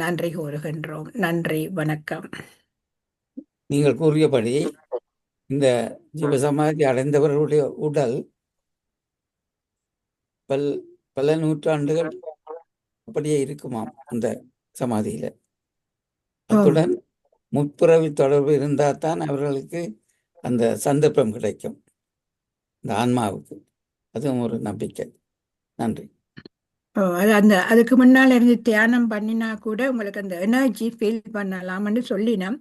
நன்றி கூறுகின்றோம். நன்றி, வணக்கம். நீங்கள் கூறியபடி இந்த ஜீவசமாதி அடைந்தவர்களுடைய உடல் பல நூற்றாண்டுகள் அப்படியே இருக்குமாம் அந்த சமாதியில. அத்துடன் முற்பிறவி தொடர்பு இருந்தால் தான் அவர்களுக்கு அந்த சந்தர்ப்பம் கிடைக்கும், இந்த ஆன்மாவுக்கு. அதுவும் ஒரு நம்பிக்கை. நன்றி. அதுக்கு முன்னால இருந்து தியானம் பண்ணினா கூட உங்களுக்கு அந்த எனர்ஜி ஃபீல் பண்ணலாம்னு சொல்லினோம்.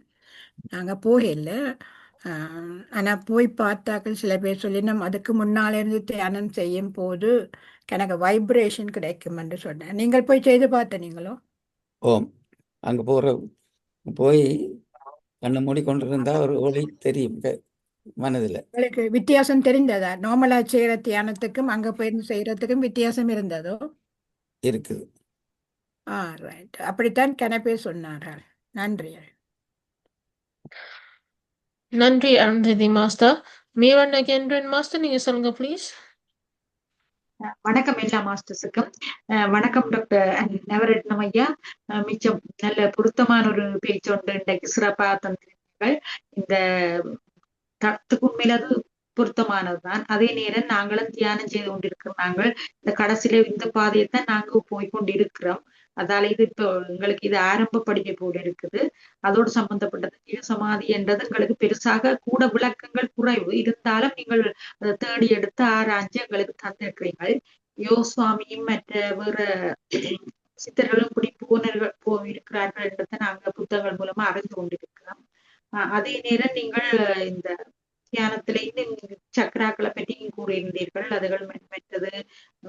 நாங்க போகல. ஆனா போய் பார்த்தாக்கள் சில பேர் சொல்லினோம், அதுக்கு முன்னால இருந்து தியானம் செய்யும் போது எனக்கு வைப்ரேஷன் கிடைக்கும் என்று சொன்னேன். நீங்கள் போய் செய்து பார்த்த நீங்களோ? ஓம். அங்கே போய் கண்ணை மூடிக்கொண்டிருந்தா ஒரு ஒளி தெரியும் மனதில். உங்களுக்கு வித்தியாசம் தெரிந்ததா? நார்மலா செய்யற தியானத்துக்கும் அங்க போயிருந்து செய்யறதுக்கும் வித்தியாசம் இருந்ததோ? இருக்குது. ரைட். அப்படித்தான் கனப்பே சொன்னார்கள். நன்றி. நன்றி அருந்ததி மாஸ்டர். மீரன் அகேந்திரன் மாஸ்டர், நீங்க சொல்லுங்க ப்ளீஸ். வணக்கம் எல்லா மாஸ்டர்ஸுக்கும். வணக்கம் டாக்டர் நவரத்னம் ஐயா. மிச்சம் நல்ல பொருத்தமான ஒரு பேச்சு ஒன்று இன்றைக்கு சிறப்பாக தந்திருக்கீர்கள். இந்த தத்துக்கு உண்மையில அது பொருத்தமானதுதான். அதே நேரம் நாங்களும் தியானம் செய்து கொண்டிருக்கிறோம். நாங்கள் இந்த கடைசியில இந்த பாதையைத்தான் நாங்க போய் கொண்டிருக்கிறோம். அதால இது இப்போ எங்களுக்கு இது ஆரம்ப படிக்க போல இருக்குது. அதோடு சம்பந்தப்பட்டது ஜீவ சமாதி என்றது எங்களுக்கு பெருசாக கூட விளக்கங்கள் குறைவு இருந்தாலும் நீங்கள் அதை தேடி எடுத்து ஆராய்ஞ்சு எங்களுக்கு தந்திருக்கிறீர்கள். யோசுவாமியும் மற்ற வேற சித்தர்களும் இப்படி போயிருக்கிறார்கள் என்றதை நாங்க புத்தகங்கள் மூலமா அறிந்து கொண்டிருக்கிறோம். அதே நேரம் நீங்கள் இந்த தியானத்தில இன்னும் சக்கராக்களை பற்றி கூறியிருந்தீர்கள். அதுகள் மற்றது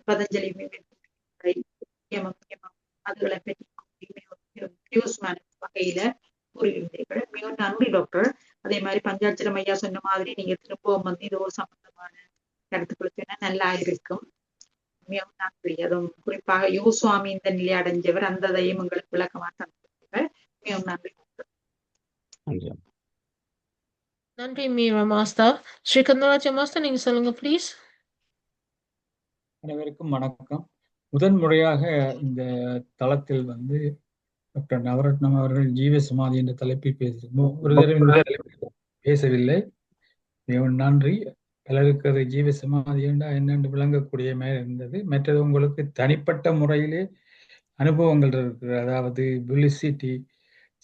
பதஞ்சலி அதுகளை பற்றி வகையில கூறியிருந்தீர்கள். மிகவும் நன்றி டாக்டர். அதே மாதிரி பஞ்சாட்சரம் ஐயா சொன்ன மாதிரி நீங்க திரும்பவும் வந்து இது ஒரு சம்பந்தமான கருத்துக்களை சொன்னா நல்லா இருக்கும். மிகவும் நன்றி. அதுவும் குறிப்பாக யோசுவாமி இந்த நிலை அடைஞ்சவர், அந்ததையும் உங்களுக்கு விளக்கமாக தந்திருக்கீர்கள். மிகவும் நன்றி டாக்டர். நன்றி மீரா மாஸ்டர். ஸ்ரீ கந்தராஜ மாஸ்டர், நீங்க சொல்லுங்க ப்ளீஸ். அனைவருக்கும் வணக்கம். முதன்முறையாக இந்த தளத்தில் வந்து டாக்டர் நவரத்னம் அவர்கள் ஜீவ சமாதி என்ற தலைப்பில் பேசியிருக்கோம். ஒரு தடவை பேசவில்லை. மிகவும் நன்றி. பலருக்கு அது ஜீவ சமாதி என்னென்று விளங்கக்கூடிய மேல் இருந்தது. மற்றது உங்களுக்கு தனிப்பட்ட முறையிலே அனுபவங்கள் இருக்கு. அதாவது புலிசிட்டி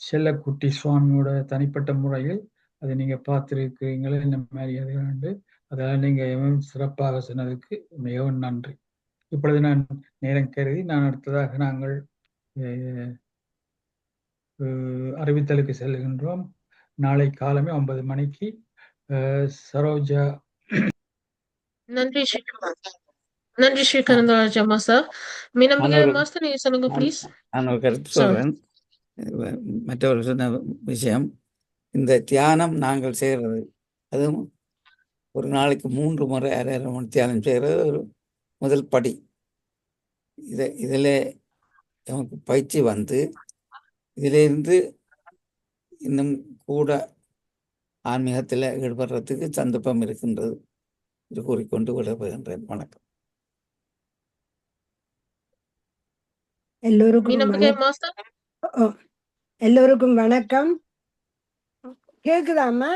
செல்லக்குட்டி சுவாமியோட தனிப்பட்ட முறையில் அதை நீங்க பார்த்திருக்கிறீங்களே இந்த மாதிரி அது. அதெல்லாம் நீங்க சிறப்பாக சொன்னதுக்கு மிகவும் நன்றி. இப்பொழுது நான் நேரம் கருதி அடுத்ததாக நாங்கள் அறிவித்தலுக்கு செல்கின்றோம். நாளை காலமே 9 மணிக்கு சரோஜா. நன்றி ஸ்ரீ கந்தராஜ மாஸ்டர். மீனம்பிகை மாஸ்டர், நீங்க சொல்லுங்க ப்ளீஸ். நான் ஒரு கருத்து சொல்றேன். மற்றவர் சொன்ன விஷயம், இந்த தியானம் நாங்கள் செய்கிறது, அதுவும் ஒரு நாளைக்கு 3 முறை 1.5 மணி தியானம் செய்கிறது ஒரு முதல் படி. இதில் நமக்கு பயிற்சி வந்து இதிலிருந்து இன்னும் கூட ஆன்மீகத்தில் ஈடுபடுறதுக்கு சந்தர்ப்பம் இருக்கின்றது என்று கூறிக்கொண்டு விடைபெறுகின்றேன். வணக்கம். எல்லோருக்கும் வணக்கம். கேக்குதாமா?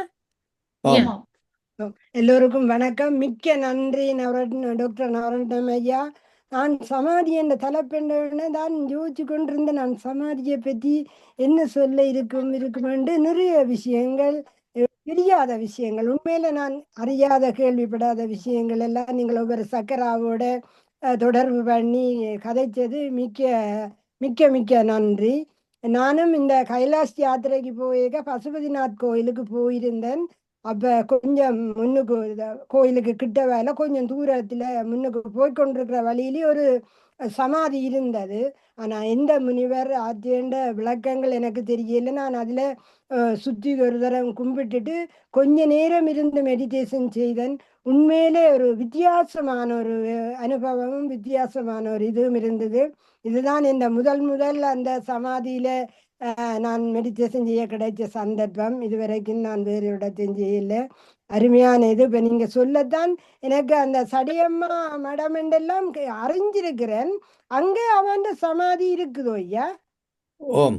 எல்லோருக்கும் வணக்கம். மிக்க நன்றி டாக்டர் நவரத்னம் ஐயா. நான் சமாதி என்ற தலைப்பெண்ண தான் யோசிச்சு கொண்டிருந்த. நான் சமாதியை பற்றி என்ன சொல்ல இருக்கும் என்று நிறைய விஷயங்கள், தெரியாத விஷயங்கள், உண்மையில நான் அறியாத கேள்விப்படாத விஷயங்கள் எல்லாம் நீங்கள் ஒவ்வொரு சக்கராவோட தொடர்பு பண்ணி கதைச்சது மிக்க மிக்க மிக்க நன்றி. நானும் இந்த கைலாஷ் யாத்திரைக்கு போயிருக்க பசுபதிநாத் கோயிலுக்கு போயிருந்தேன். அப்ப கொஞ்சம் முன்னுக்கு கோயிலுக்கு கிட்ட வேலை கொஞ்சம் தூரத்துல முன்னுக்கு போய்கொண்டிருக்கிற வழியிலே ஒரு சமாதி இருந்தது. ஆனா எந்த முனிவர் ஆற்றியண்ட விளக்கங்கள் எனக்கு தெரியல. நான் அதுல சுத்தி ஒரு தரம் கும்பிட்டுட்டு கொஞ்ச நேரம் இருந்து மெடிடேஷன் செய்தேன். உண்மையிலே ஒரு வித்தியாசமான ஒரு அனுபவமும் வித்தியாசமான ஒரு இதுவும் இருந்தது. இதுதான் இந்த முதல் அந்த சமாதியில நான் மெடிடேஷன் செய்ய கிடைச்ச சந்தர்ப்பம். இதுவரைக்கும் நான் வேறு இடத்தையும் செய்யல. அருமையான இது. இப்ப நீங்க சொல்லத்தான் எனக்கு அந்த சடியம்மா மடம் என்றெல்லாம் அறிஞ்சிருக்கிறேன். அங்கே அவன் சமாதி இருக்குதோ ஐயா? ஓம்.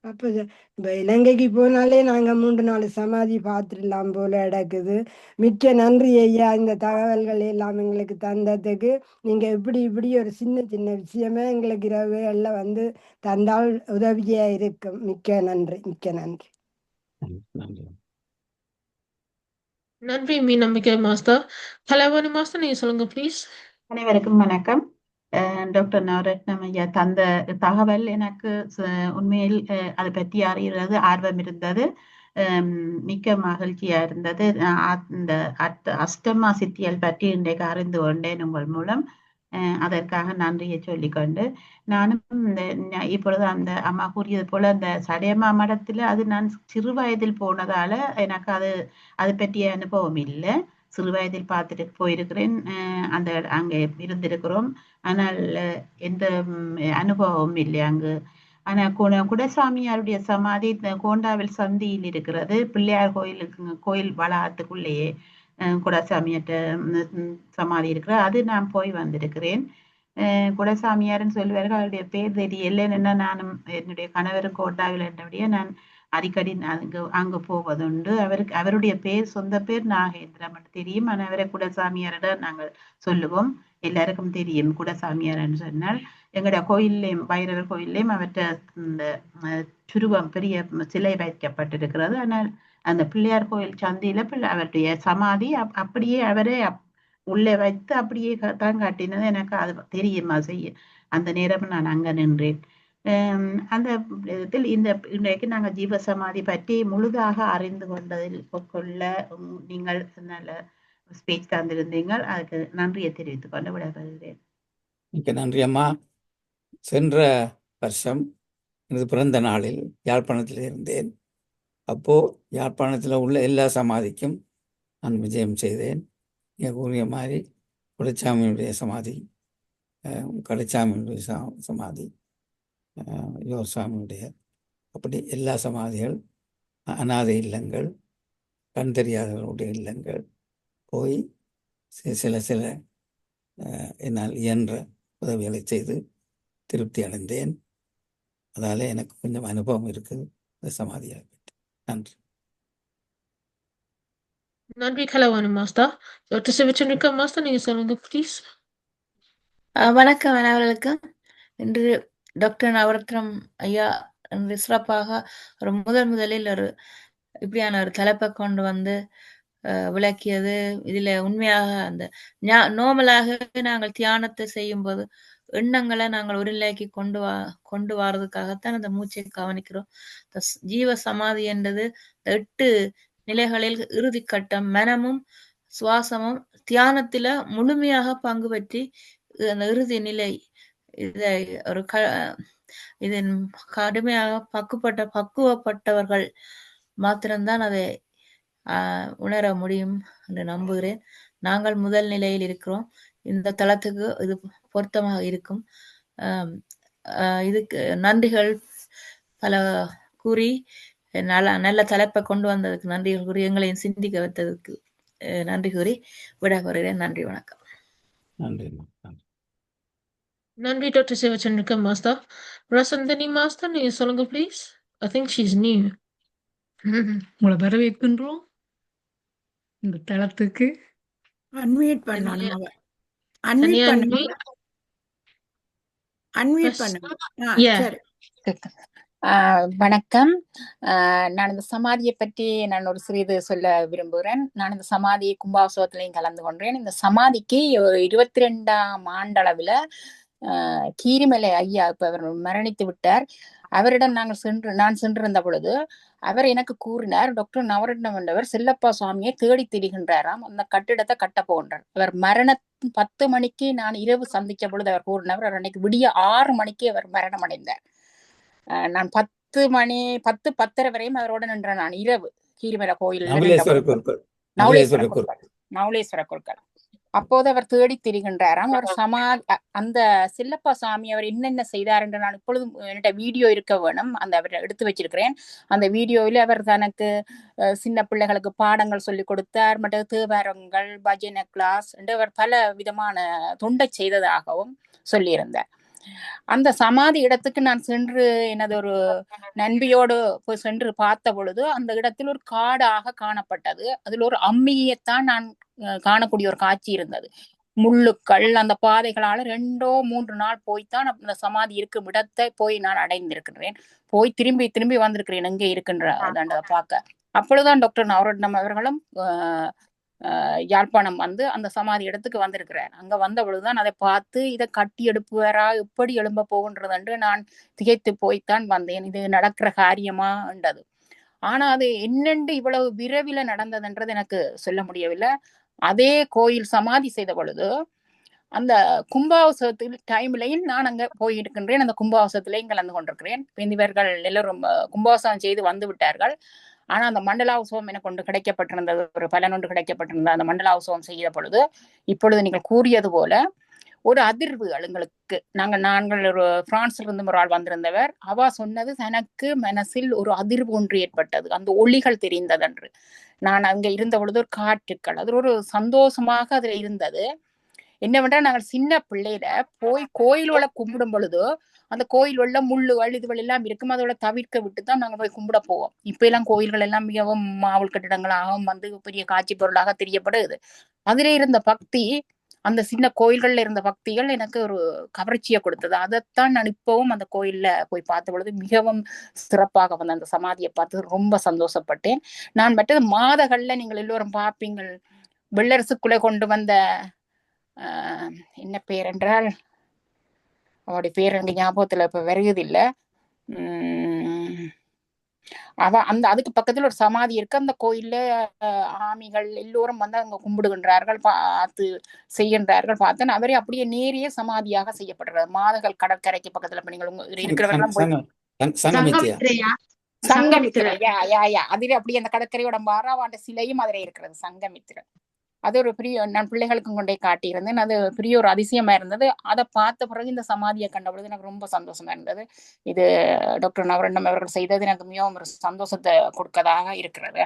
அப்போ இப்போ இலங்கைக்கு போனாலே நாங்கள் 3-4 சமாதி பார்த்துடலாம் போல நடக்குது. மிக்க நன்றி ஐயா, இந்த தகவல்கள் எல்லாம் எங்களுக்கு தந்ததுக்கு. நீங்கள் இப்படி ஒரு சின்ன சின்ன விஷயமே எங்களுக்கு இரவுகளில் வந்து தந்தால் உதவியாக இருக்கும். மிக்க நன்றி, மிக்க நன்றி. நன்றி. நன்றி மீனம்பிக்கை மாஸ்டர். கலைவாணி மாஸ்டர் நீங்க சொல்லுங்க ப்ளீஸ். அனைவருக்கும் வணக்கம். டாக்டர் நவரத்னம் ஐயா தந்த தகவல் எனக்கு உண்மையில் அதை பற்றி அறிகிறது ஆர்வம் இருந்தது. மிக்க மகிழ்ச்சியா இருந்தது. இந்த அஷ்டமா சித்தியல் பற்றி இன்றைக்கு அறிந்து கொண்டேன் உங்கள் மூலம். அதற்காக நன்றியை சொல்லிக்கொண்டு நானும் இப்பொழுது அந்த அம்மா கூறியது போல அந்த சடையம்மா மடத்துல அது நான் சிறு வயதில் போனதால எனக்கு அது பற்றிய அனுபவம் இல்லை. சிறு வயதில் பார்த்துட்டு போயிருக்கிறேன். அந்த அங்கே இருந்திருக்கிறோம். ஆனால் எந்த அனுபவமும் இல்லை அங்கு. ஆனா குடசாமியாருடைய சமாதி கோண்டாவில் சந்தியில் இருக்கிறது. பிள்ளையார் கோயில் வளாகத்துக்குள்ளேயே குடசாமியார்ட்ட சமாதி இருக்கிறது. அது நான் போய் வந்திருக்கிறேன். குடசாமியார்ன்னு சொல்லுவார்கள். அவருடைய பேர் தெரியல. என்ன நானும் என்னுடைய கணவரும் கோட்டாவில் என்றபடியே நான் அடிக்கடி அங்கு போவதுண்டு. அவருடைய பேர் சொந்த பேர் நாகேந்திரம் தெரியும். ஆனால் அவரை குடசாமியாரிடம் நாங்கள் சொல்லுவோம். எல்லாருக்கும் தெரியும் குடசாமியார்ன்னு சொன்னால். எங்களோட கோயில்லையும் பைரவர் கோயில்லையும் அவற்றை இந்த சுருவம் பெரிய சிலை வைக்கப்பட்டிருக்கிறது. ஆனால் அந்த பிள்ளையார் கோயில் சந்தியில அவருடைய சமாதி அப்படியே அவரே உள்ளே வைத்து அப்படியே தான் காட்டினது. எனக்கு அது தெரியுமா செய்ய அந்த நேரம் நான் அங்க நின்றேன். அந்த விதத்தில் இன்றைக்கு நாங்கள் ஜீவசமாதி பற்றி முழுதாக அறிந்து கொள்ள நீங்கள் நல்ல ஸ்பீச் தந்திருந்தீங்கள். அதுக்கு நன்றியை தெரிவித்துக் கொண்டு விடைபெறுகிறேன். மிக்க நன்றி அம்மா. சென்ற வருஷம் எனது பிறந்த நாளில் யாழ்ப்பாணத்தில் இருந்தேன். அப்போது யாழ்ப்பாணத்தில் உள்ள எல்லா சமாதிக்கும் நான் விஜயம் செய்தேன். நீங்கள் கூறிய மாதிரி குடச்சாமியுடைய சமாதி, கடைச்சாமியுடைய சமாதி, யோசாமியுடைய, அப்படி எல்லா சமாதிகள், அநாதை இல்லங்கள், கண் தெரியாதவர்களுடைய இல்லங்கள் போய் சில என்னால் இயன்ற உதவிகளை செய்து திருப்தி அடைந்தேன். அதால எனக்கு கொஞ்சம் அனுபவம் இருக்குது இந்த சமாதியாக. நன்றி. நன்றி கலைவாணி மாஸ்டர். டாக்டர் சிவச்சந்திரிகா மாஸ்டர் நீங்க சொல்லுங்க ப்ளீஸ். வணக்கம் அனைவருக்கும். இன்று டாக்டர் நவரத்னம் ஐயா இன்று சிறப்பாக ஒரு முதலில் ஒரு இப்படியான ஒரு தலைப்பை கொண்டு வந்து விளக்கியது. இதுல உண்மையாக அந்த நோமலாக நாங்கள் தியானத்தை செய்யும் போது எண்ணங்களை நாங்கள் ஒரு நிலைக்கு கொண்டு வர்றதுக்காகத்தான் அந்த மூச்சை கவனிக்கிறோம். ஜீவ சமாதி என்றது 8 நிலைகளில் இறுதி கட்டம். மனமும் சுவாசமும் தியானத்தில முழுமையாக பங்கு பெற்றி அந்த இறுதி நிலை இதை ஒரு இதன் கடுமையாக பக்குவப்பட்டவர்கள் மாத்திரம்தான் அதை உணர முடியும் என்று நம்புகிறேன். நாங்கள் முதல் நிலையில் இருக்கிறோம். இந்த தளத்துக்கு இது பொருத்தமாக இருக்கும். இதுக்கு நன்றிகள் பல கூறி நல்ல தலைப்பை கொண்டு வந்ததுக்கு நன்றிகள் கூறி எங்களையும் சிந்திக்க வைத்ததுக்கு நன்றி கூறி விடைபெறுகிறேன். நன்றி, வணக்கம். நன்றி டாக்டர் சிவச்சந்திரிகா மாஸ்டர். ரசந்தனி மாஸ்டர் நீங்க சொல்லுங்க please. I think she is new. உங்களை வரவேற்கின்றோம் இந்த தளத்துக்கு. அன்மியூட் பண்ணணும். வணக்கம். நான் இந்த சமாதியை பற்றி நான் ஒரு சிறிது சொல்ல விரும்புகிறேன். நான் இந்த சமாதி கும்பாபிஷேகத்திலையும் கலந்து கொண்டேன். இந்த சமாதிக்கு 22ஆம் ஆண்டளவில் கீரிமலை ஐயா இப்ப அவர் மரணித்து விட்டார். அவரிடம் நான் சென்றிருந்த பொழுது அவர் எனக்கு கூறினார், டாக்டர் நவரத்னம் என்றவர் செல்லப்பா சுவாமியை தேடி திரிகின்றாராம், அந்த கட்டிடத்தை கட்ட போகின்றார். அவர் 10 மணிக்கு நான் இரவு சந்திச்ச பொழுது அவர் கூறினவர், அன்னைக்கு விடிய 6 மணிக்கு அவர் மரணம் அடைந்தார். நான் 10:30 வரையும் அவரோட நின்ற நான் இரவு கீரிமலை கோயில் நவுலேஸ்வர குருக்கள். அப்போது அவர் தேடி திரிகின்றாராம். அவர் அந்த செல்லப்பா சாமி அவர் என்னென்ன செய்தார் என்று நான் இப்பொழுதும் என்கிட்ட வீடியோ இருக்க வேணும், அந்த அவரை எடுத்து வச்சிருக்கிறேன். அந்த வீடியோவில் அவர் தனக்கு சின்ன பிள்ளைகளுக்கு பாடங்கள் சொல்லி கொடுத்தார், மற்ற தேவாரங்கள், பஜனை கிளாஸ் என்று அவர் பல விதமான தொண்டை செய்ததாகவும் சொல்லியிருந்தார். அந்த சமாதி இடத்துக்கு நான் சென்று எனது ஒரு நண்பியோடு போய் சென்று பார்த்த பொழுது அந்த இடத்தில் ஒரு காடாக காணப்பட்டது. அதில் ஒரு அம்மியைத்தான் நான் காணக்கூடிய ஒரு காட்சி இருந்தது. முள்ளுக்கள் அந்த பாதைகளால 2-3 நாள் போய்த்தான் அந்த சமாதி இருக்கும் இடத்தை போய் நான் அடைந்திருக்கின்றேன். போய் திரும்பி திரும்பி வந்திருக்கிறேன் எங்கே இருக்கின்றதை பார்க்க. அப்பொழுதுதான் டாக்டர் நவரட்னம் அவர்களும் யாழ்ப்பாணம் வந்து அந்த சமாதி இடத்துக்கு வந்திருக்கிறார். அங்க வந்த பொழுதுதான் அதை பார்த்து இதை கட்டி எடுப்புவாரா, எப்படி எழும்ப போகின்றது என்று நான் திகைத்து போய்த்தான் வந்தேன். இது நடக்கிற காரியமா என்றது. ஆனா அது என்னென்று இவ்வளவு விரைவில் நடந்ததுன்றது எனக்கு சொல்ல முடியவில்லை. அதே கோயில் சமாதி செய்த பொழுது அந்த கும்பாவசத்தில் டைம்லையும் நான் அங்க போயிருக்கின்றேன். அந்த கும்பாவசத்திலையும் கலந்து கொண்டிருக்கிறேன். இவர்கள் எல்லோரும் கும்பாவசம் செய்து வந்து விட்டார்கள். ஆனா அந்த மண்டலாவுசவம் எனக்கு ஒன்று கிடைக்கப்பட்டிருந்தது, ஒரு பலன் ஒன்று கிடைக்கப்பட்டிருந்தது. அந்த மண்டலாவுசவம் செய்த பொழுது இப்பொழுது நீங்கள் கூறியது போல ஒரு அதிர்வு எங்களுக்கு நாங்கள் ஒரு பிரான்ஸ்ல இருந்து ஒரு ஆள் வந்திருந்தவர், அவ சொன்னது தனக்கு மனசில் ஒரு அதிர்வு ஒன்று ஏற்பட்டது, அந்த ஒளிகள் தெரிந்ததென்று. நான் அங்க இருந்த பொழுது ஒரு காற்றுக்கள், அது ஒரு சந்தோஷமாக அதுல இருந்தது. என்னவென்றால் நாங்கள் சின்ன பிள்ளையில போய் கோயில்களை கும்பிடும் பொழுது அந்த கோயில் உள்ள முள்ளுகள் இதுகள் எல்லாம் இருக்கும், அதோட தவிர்க்க விட்டுதான் நாங்கள் போய் கும்பிட போவோம். இப்ப எல்லாம் கோயில்கள் எல்லாம் மிகவும் மாவுள் கட்டிடங்களாகவும் வந்து பெரிய காட்சி பொருளாக தெரியப்படுது. அதிலே இருந்த பக்தி, அந்த சின்ன கோயில்கள்ல இருந்த பக்திகள் எனக்கு ஒரு கவர்ச்சியை கொடுத்தது. அதைத்தான் நான் இப்பவும் அந்த கோயில்ல போய் பார்த்த பொழுது மிகவும் சிறப்பாக வந்து அந்த சமாதியை பார்த்து ரொம்ப சந்தோஷப்பட்டேன். நான் மற்றது மாதகள்ல நீங்கள் எல்லோரும் பார்ப்பீங்க, வெள்ளரசுக்குள்ளே கொண்டு வந்த என்ன பேர் என்றால் அவருடைய பேர் எனக்கு ஞாபகத்துல இப்ப வருகிறது இல்ல. அதுக்கு பக்கத்துல ஒரு சமாதி இருக்கு. அந்த கோயில்ல ஆமிகள் எல்லோரும் வந்து அங்க கும்பிடுகின்றார்கள், பார்த்து செய்கின்றார்கள். பார்த்தேன் அவரே அப்படியே நேரிய சமாதியாக செய்யப்படுறது. மாதகள் கடற்கரைக்கு பக்கத்துல நீங்க இருக்கிறவர்கள் அதுல அப்படியே அந்த கடற்கரையோட மாறாவாண்ட சிலையும் அதுல இருக்கிறது, சங்கமித்திரன். அது ஒரு பெரிய, நான் பிள்ளைகளுக்கும் கொண்டே காட்டியிருந்தேன். அது பெரிய ஒரு அதிசயமா இருந்தது. அதை பார்த்த பிறகு இந்த சமாதியை கண்ட பொழுது எனக்கு ரொம்ப சந்தோஷமா இருந்தது. இது டாக்டர் நவரட்னம் அவர்கள் செய்தது எனக்கு மிகவும் ஒரு சந்தோஷத்தை கொடுக்கதாக இருக்கிறது.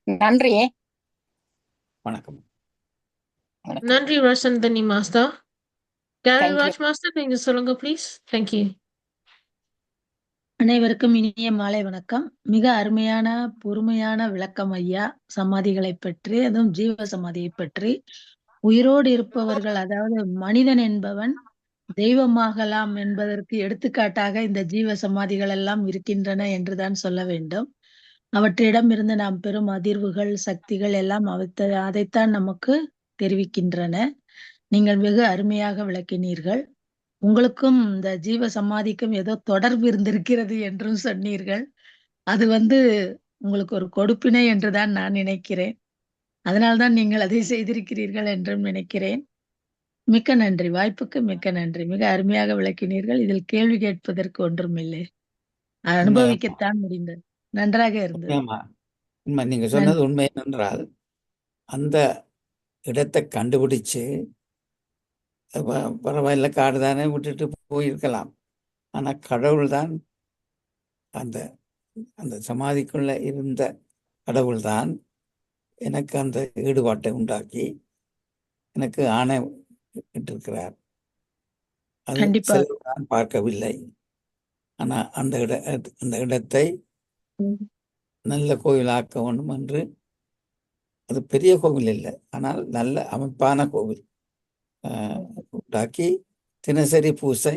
நன்றி. வணக்கம். நன்றி ரோஷன்தனி மாஸ்டர். ராஜ் மாஸ்டர் நீங்க சொல்லுங்க ப்ளீஸ். தேங்க்யூ. அனைவருக்கும் இனிய மாலை வணக்கம். மிக அருமையான பொறுமையான விளக்கம் ஐயா, சமாதிகளை பற்றி, அதுவும் ஜீவ சமாதியை பற்றி. உயிரோடு இருப்பவர்கள், அதாவது மனிதன் என்பவன் தெய்வமாகலாம் என்பதற்கு எடுத்துக்காட்டாக இந்த ஜீவ சமாதிகள் எல்லாம் இருக்கின்றன என்றுதான் சொல்ல வேண்டும். அவற்றிடமிருந்து நாம் பெறும் அதிர்வுகள், சக்திகள் எல்லாம் அதைத்தான் நமக்கு தெரிவிக்கின்றன. நீங்கள் வெகு அருமையாக விளக்கினீர்கள். உங்களுக்கும் இந்த ஜீவ சமாதிக்கும் ஏதோ தொடர்பு இருந்திருக்கிறது என்றும் சொன்னீர்கள். அது உங்களுக்கு ஒரு கொடுப்பினை என்றுதான் நான் நினைக்கிறேன். அதனால்தான் நீங்கள் அதை செய்திருக்கிறீர்கள் என்றும் நினைக்கிறேன். மிக்க நன்றி, வாய்ப்புக்கு மிக்க நன்றி. மிக அருமையாக விளக்கினீர்கள். இதில் கேள்வி கேட்பதற்கு ஒன்றுமில்லை, அனுபவிக்கத்தான் முடிந்தது. நன்றாக இருந்தது. நீங்க சொன்னது உண்மை என்றால் அந்த இடத்தை கண்டுபிடிச்சு பரவாயில்ல காடு தானே விட்டுட்டு போயிருக்கலாம். ஆனா கடவுள் தான் அந்த அந்த சமாதிக்குள்ள இருந்த கடவுள் தான் எனக்கு அந்த ஈடுபாட்டை உண்டாக்கி எனக்கு ஆணை இட்டிருக்கிறார். அது நான் பார்க்கவில்லை. ஆனா அந்த இடத்தை நல்ல கோவிலாக்க வேண்டும் என்று, அது பெரிய கோவில் இல்லை, ஆனால் நல்ல அமைப்பான கோவில் உண்டாக்கி தினசரி பூசை,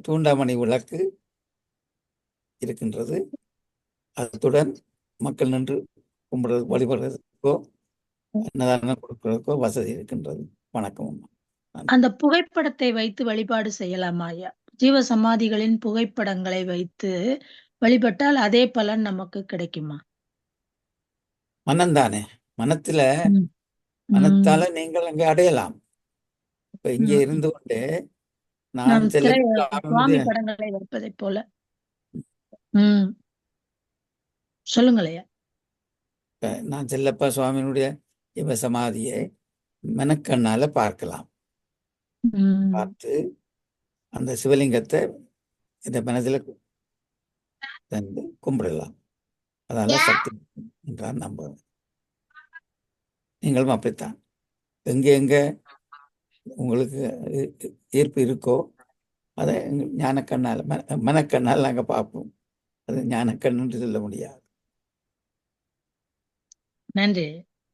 தூண்டாமணி விளக்கு இருக்கின்றது. அத்துடன் மக்கள் நின்று கும்பிடுறது, வழிபடுறதுக்கோ அன்னதானம் கொடுக்கறதுக்கோ வசதி இருக்கின்றது. வணக்கம். அந்த புகைப்படத்தை வைத்து வழிபாடு செய்யலாமா ஐயா? ஜீவ சமாதிகளின் புகைப்படங்களை வைத்து வழிபட்டால் அதே பலன் நமக்கு கிடைக்குமா? மனம்தானே, மனத்தால நீங்கள் அங்கே அடையலாம். இப்ப இங்க இருந்து கொண்டு நான் சுவாமி படங்களை வைப்பதை போல சொல்லுங்களையா. நான் செல்லப்பா சுவாமியினுடைய இவ சமாதியை மனக்கண்ணால பார்க்கலாம். பார்த்து அந்த சிவலிங்கத்தை இந்த மனதில் தந்து கும்பிடலாம். அதனால சக்தி என்றால் நம்புவேன். நீங்களும் அப்படித்தான். எங்க உங்களுக்கு ஈர்ப்பு இருக்கோ அதை ஞானக்கண்ணால் மனக்கண்ணால் நாங்கள் பார்ப்போம். அது ஞானக்கண் என்று சொல்ல முடியாது. நன்றி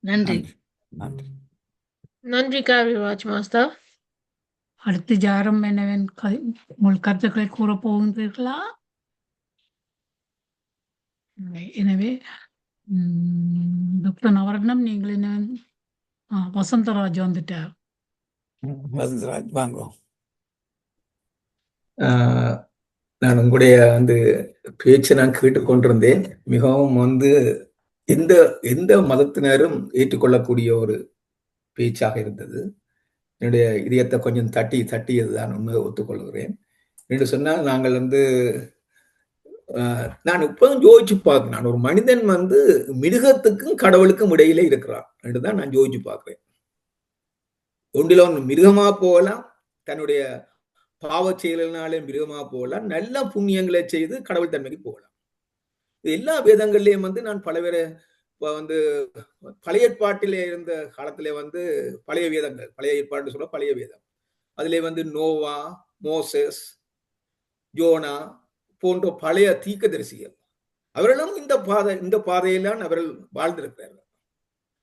நன்றி நன்றி நன்றி. Nandri Kaviraj, Master. அடுத்து ஜாரம் என்னவென் உங்கள் கருத்துக்களை கூற போகின்றீர்களா? இல்லை. எனவே டாக்டர் நவரத்னம் நீங்கள் என்ன வசந்தராஜ் வந்துட்டார். வசந்தராஜ் வாங்க. நான் உங்களுடைய பேச்சை நான் கேட்டுக்கொண்டிருந்தேன். மிகவும் எந்த எந்த மதத்தினரும் ஏற்றுக்கொள்ளக்கூடிய ஒரு பேச்சாக இருந்தது. என்னுடைய இதயத்தை கொஞ்சம் தட்டியது தான் உண்மை ஒத்துக்கொள்கிறேன். என்று சொன்னால் நாங்கள் நான் இப்போதும் யோசிச்சு பார்க்கிறேன். நான் ஒரு மனிதன் மிருகத்துக்கும் கடவுளுக்கும் இடையிலே இருக்கிறான் என்றுதான் நான் யோசிச்சு பார்க்கிறேன். ஒன்றில ஒன்று மிருகமா போகலாம், தன்னுடைய பாவ செயலினாலே மிருகமா போகலாம், நல்ல புண்ணியங்களை செய்து கடவுள் தன்மைக்கு போகலாம். எல்லா வேதங்கள்லயும் நான் பல பேரை பழைய ஏற்பாட்டிலே இருந்த காலத்திலே பழைய வேதங்கள், பழைய ஏற்பாடு சொல்ல பழைய வேதம், அதிலே நோவா, மோசஸ், ஜோனா போன்ற பழைய தீர்க்கதரிசிகள் அவர்களும் இந்த பாதையில்தான் அவர்கள் வாழ்ந்திருக்கிறார்கள்.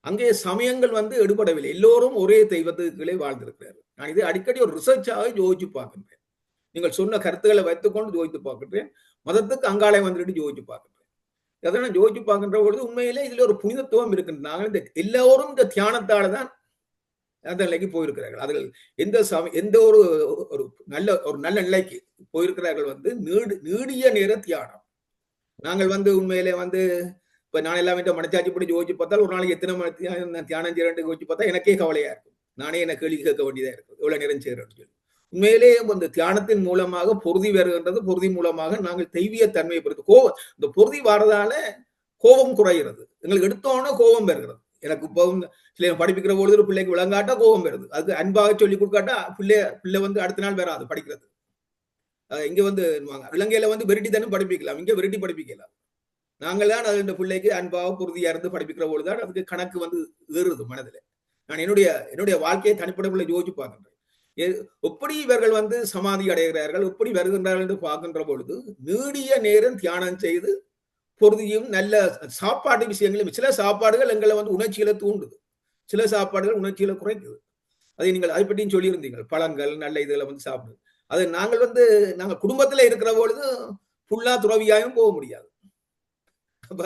அங்கே சமயங்கள் எடுபடவில்லை. எல்லோரும் ஒரே தெய்வத்துக்களே வாழ்ந்திருக்கிறார்கள். நான் இதை அடிக்கடி ஒரு ரிசர்ச்சாக யோசிச்சு பார்க்கின்றேன். நீங்கள் சொன்ன கருத்துக்களை வைத்துக்கொண்டு யோசித்து பார்க்கின்றேன். மதத்துக்கு அங்காளே வந்துட்டு யோசிச்சு பார்க்கின்றேன். அதை நான் யோசிச்சு பார்க்கின்ற பொழுது உண்மையிலே இதுல ஒரு புனிதத்துவம் இருக்கின்றாங்க. எல்லோரும் இந்த தியானத்தால தான் அந்த நிலைக்கு போயிருக்கிறார்கள். அதில் எந்த ஒரு நல்ல நிலைக்கு போயிருக்கிறார்கள். நீடிய நேர தியானம். நாங்கள் உண்மையிலே இப்ப நான் எல்லாம் மனச்சாட்சி படி யோசிச்சு பார்த்தால் ஒரு நாளைக்கு எத்தனை மணி தியானம் செய்யறேன் யோசிச்சு பார்த்தா எனக்கே கவலையா இருக்கும். நானே என்ன கேள்வி கேட்க வேண்டியதா இருக்கும், எவ்வளவு நேரம் செய்யறேன்னு சொல்லி. உண்மையிலே தியானத்தின் மூலமாக பொருதி வருகின்றது. பொருதி மூலமாக நாங்கள் தெய்வீக தன்மையை பொறுத்து இந்த பொருதி வாரதால கோபம் குறைகிறது. எங்களுக்கு எடுத்தோன்னா கோபம் வருகிறது. எனக்கு இப்போ சில படிப்பிக்கிற பொழுது ஒரு பிள்ளைக்கு விளங்காட்டா கோபம் வருது. அதுக்கு அன்பாக சொல்லி கொடுக்காட்டா பிள்ளை அடுத்த நாள் வராது படிக்கிறது. இங்க இலங்கையில வெரைட்டி படிப்பிக்கலாம், இங்க வெரைட்டி படிப்பிக்கலாம். நாங்கள் தான் அது இந்த பிள்ளைக்கு அன்பாக பொருதியா இருந்து படிப்பிக்கிற பொழுதுதான் அதுக்கு கணக்கு ஏறுது மனதில். நான் என்னுடைய வாழ்க்கையை தனிப்பட்ட பிள்ளை யோசிச்சு பார்க்கின்றேன். எப்படி இவர்கள் சமாதி அடைகிறார்கள், எப்படி வருகின்றார்கள் என்று பார்க்கின்ற பொழுது நீடிய நேரம் தியானம் செய்து பொருதியும் நல்ல சாப்பாடு விஷயங்களும். சில சாப்பாடுகள் எங்களை உணர்ச்சிகளை தூண்டுது, சில சாப்பாடுகள் உணர்ச்சிகளை குறைக்குது. அதை நீங்கள் அதை பற்றியும் சொல்லியிருந்தீங்க. பழங்கள் நல்ல இதுகளை சாப்பிடுது. அது நாங்கள் குடும்பத்துல இருக்கிற பொழுது ஃபுல்லா துறவியாயும் போக முடியாது. அப்ப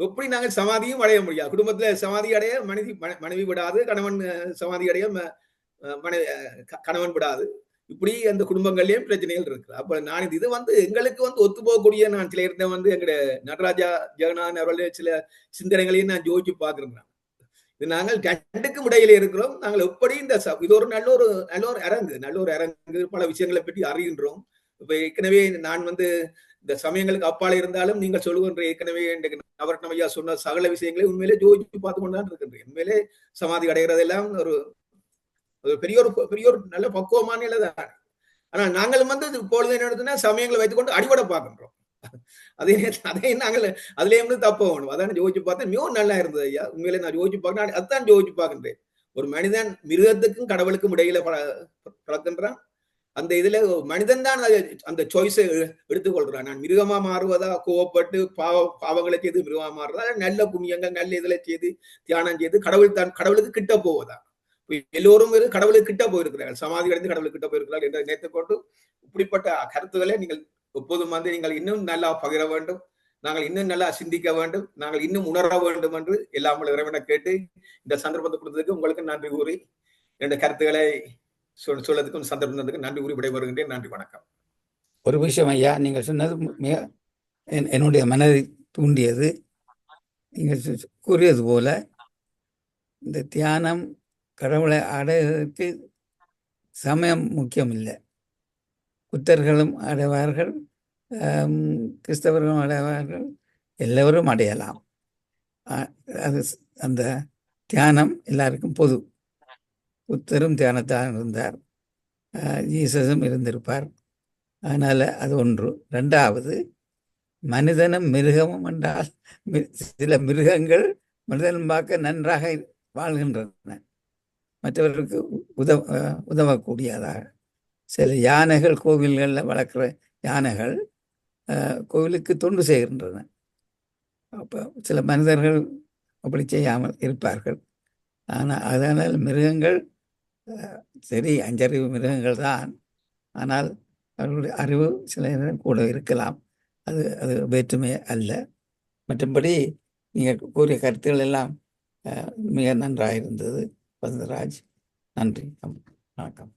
எப்படி நாங்கள் சமாதியும் அடைய முடியாது. குடும்பத்துல சமாதி அடைய மனைவி விடாது, கணவன் சமாதி அடைய கணவன் விடாது. இப்படி அந்த குடும்பங்கள்லயும் பிரச்சனைகள் இருக்கு. அப்ப நான் இது எங்களுக்கு ஒத்து போகக்கூடிய நான் சில இருந்த எங்களுடைய நடராஜா ஜெகநாதன் அவர்களுடைய சில சிந்தனைகளையும் நான் யோசிச்சு பார்க்கிறேன். இது நாங்கள் ரெண்டுக்கும் இடையில இருக்கிறோம். நாங்கள் எப்படி இது ஒரு நல்ல ஒரு அரங்கு, பல விஷயங்களை பற்றி அறிகின்றோம். இப்ப ஏற்கனவே நான் இந்த சமயங்களுக்கு அப்பால இருந்தாலும் நீங்கள் சொல்லுகின்ற ஏற்கனவே நவரத்னம் ஐயா சொன்ன சகல விஷயங்களை உண்மையிலே யோசிச்சு பார்த்து கொண்டுதான் இருக்கின்றேன். உண்மையிலே சமாதி அடைகிறதெல்லாம் ஒரு பெரிய ஒரு நல்ல பக்குவமான நிலை தான். ஆனா நாங்களும் இப்பொழுது என்ன எடுத்தோம்னா சமயங்களை வைத்துக்கொண்டு அடிபட பார்க்கின்றோம். அதே நாங்கள் அதுலயே தப்ப வேணும். அதான் யோசிச்சு பார்த்தேன். மிகவும் நல்லா இருந்தது ஐயா. உண்மையிலே நான் யோசிச்சு பார்க்கிறேன். அதான் யோசிச்சு பார்க்கின்றேன். ஒரு மனிதன் மிருகத்துக்கும் கடவுளுக்கும் இடையில பழக்கின்றான். அந்த இதுல மனிதன் தான் அந்த சாய்ஸை எடுத்துக்கொள்றான். நான் மிருகமா மாறுவதா, கோவப்பட்டு பாவங்களை செய்து மிருகமா மாறுறதா, நல்ல புண்ணியங்கள் நல்ல இதுல செய்து தியானம் செய்து கடவுளுக்கு கிட்ட போவதா. எல்லோரும் கடவுளுக்கு கிட்ட போயிருக்கிறார்கள், சமாதி அடைந்து கடவுளுக்கு கிட்ட போயிருக்கிறார்கள் என்ற நினைத்துக்கொண்டு இப்படிப்பட்ட கருத்துக்களை நீங்கள் எப்போதும் நீங்கள் இன்னும் நல்லா பகிர வேண்டும், நாங்கள் இன்னும் நல்லா சிந்திக்க வேண்டும், நாங்கள் இன்னும் உணர வேண்டும் என்று எல்லாம் இறைவனை கேட்டு இந்த சந்தர்ப்பத்தை கொடுத்ததுக்கு உங்களுக்கு நன்றி கூறி என்ற கருத்துக்களை சொல்லதுக்கும் சந்தர்ப்பத்துக்கு நன்றி கூறி விடைபெறுகின்றேன். நன்றி, வணக்கம். ஒரு விஷயம் ஐயா, நீங்கள் சொன்னது என்னுடைய மனதை தூண்டியது. நீங்கள் கூறியது போல இந்த தியானம் கடவுளை அடைவதற்கு சமயம் முக்கியம் இல்லை. புத்தர்களும் அடைவார்கள், கிறிஸ்தவர்களும் அடைவார்கள், எல்லோரும் அடையலாம். அது அந்த தியானம் எல்லாருக்கும் பொது. புத்தரும் தியானத்தான் இருந்தார், ஜீசஸும் இருந்திருப்பார். அதனால அது ஒன்று. ரெண்டாவது, மனிதனும் மிருகமும் என்றால் சில மிருகங்கள் மனிதனும் பார்க்க நன்றாக வாழ்கின்றன, மற்றவர்களுக்கு உதவக்கூடியதாக. சில யானைகள் கோவில்களில் வளர்க்குற யானைகள் கோவிலுக்கு தொண்டு செய்கின்றன. அப்போ சில மனிதர்கள் அப்படி செய்யாமல் இருப்பார்கள். அதனால் மிருகங்கள் சரி, அஞ்சறிவு மிருகங்கள் தான். ஆனால் அவர்களுடைய அறிவு சில நேரம் கூட இருக்கலாம். அது வேற்றுமை அல்ல. மற்றபடி நீங்கள் கூறிய கருத்துக்கள் எல்லாம் மிக நன்றாக இருந்தது வசந்தராஜ். நன்றி, வணக்கம்.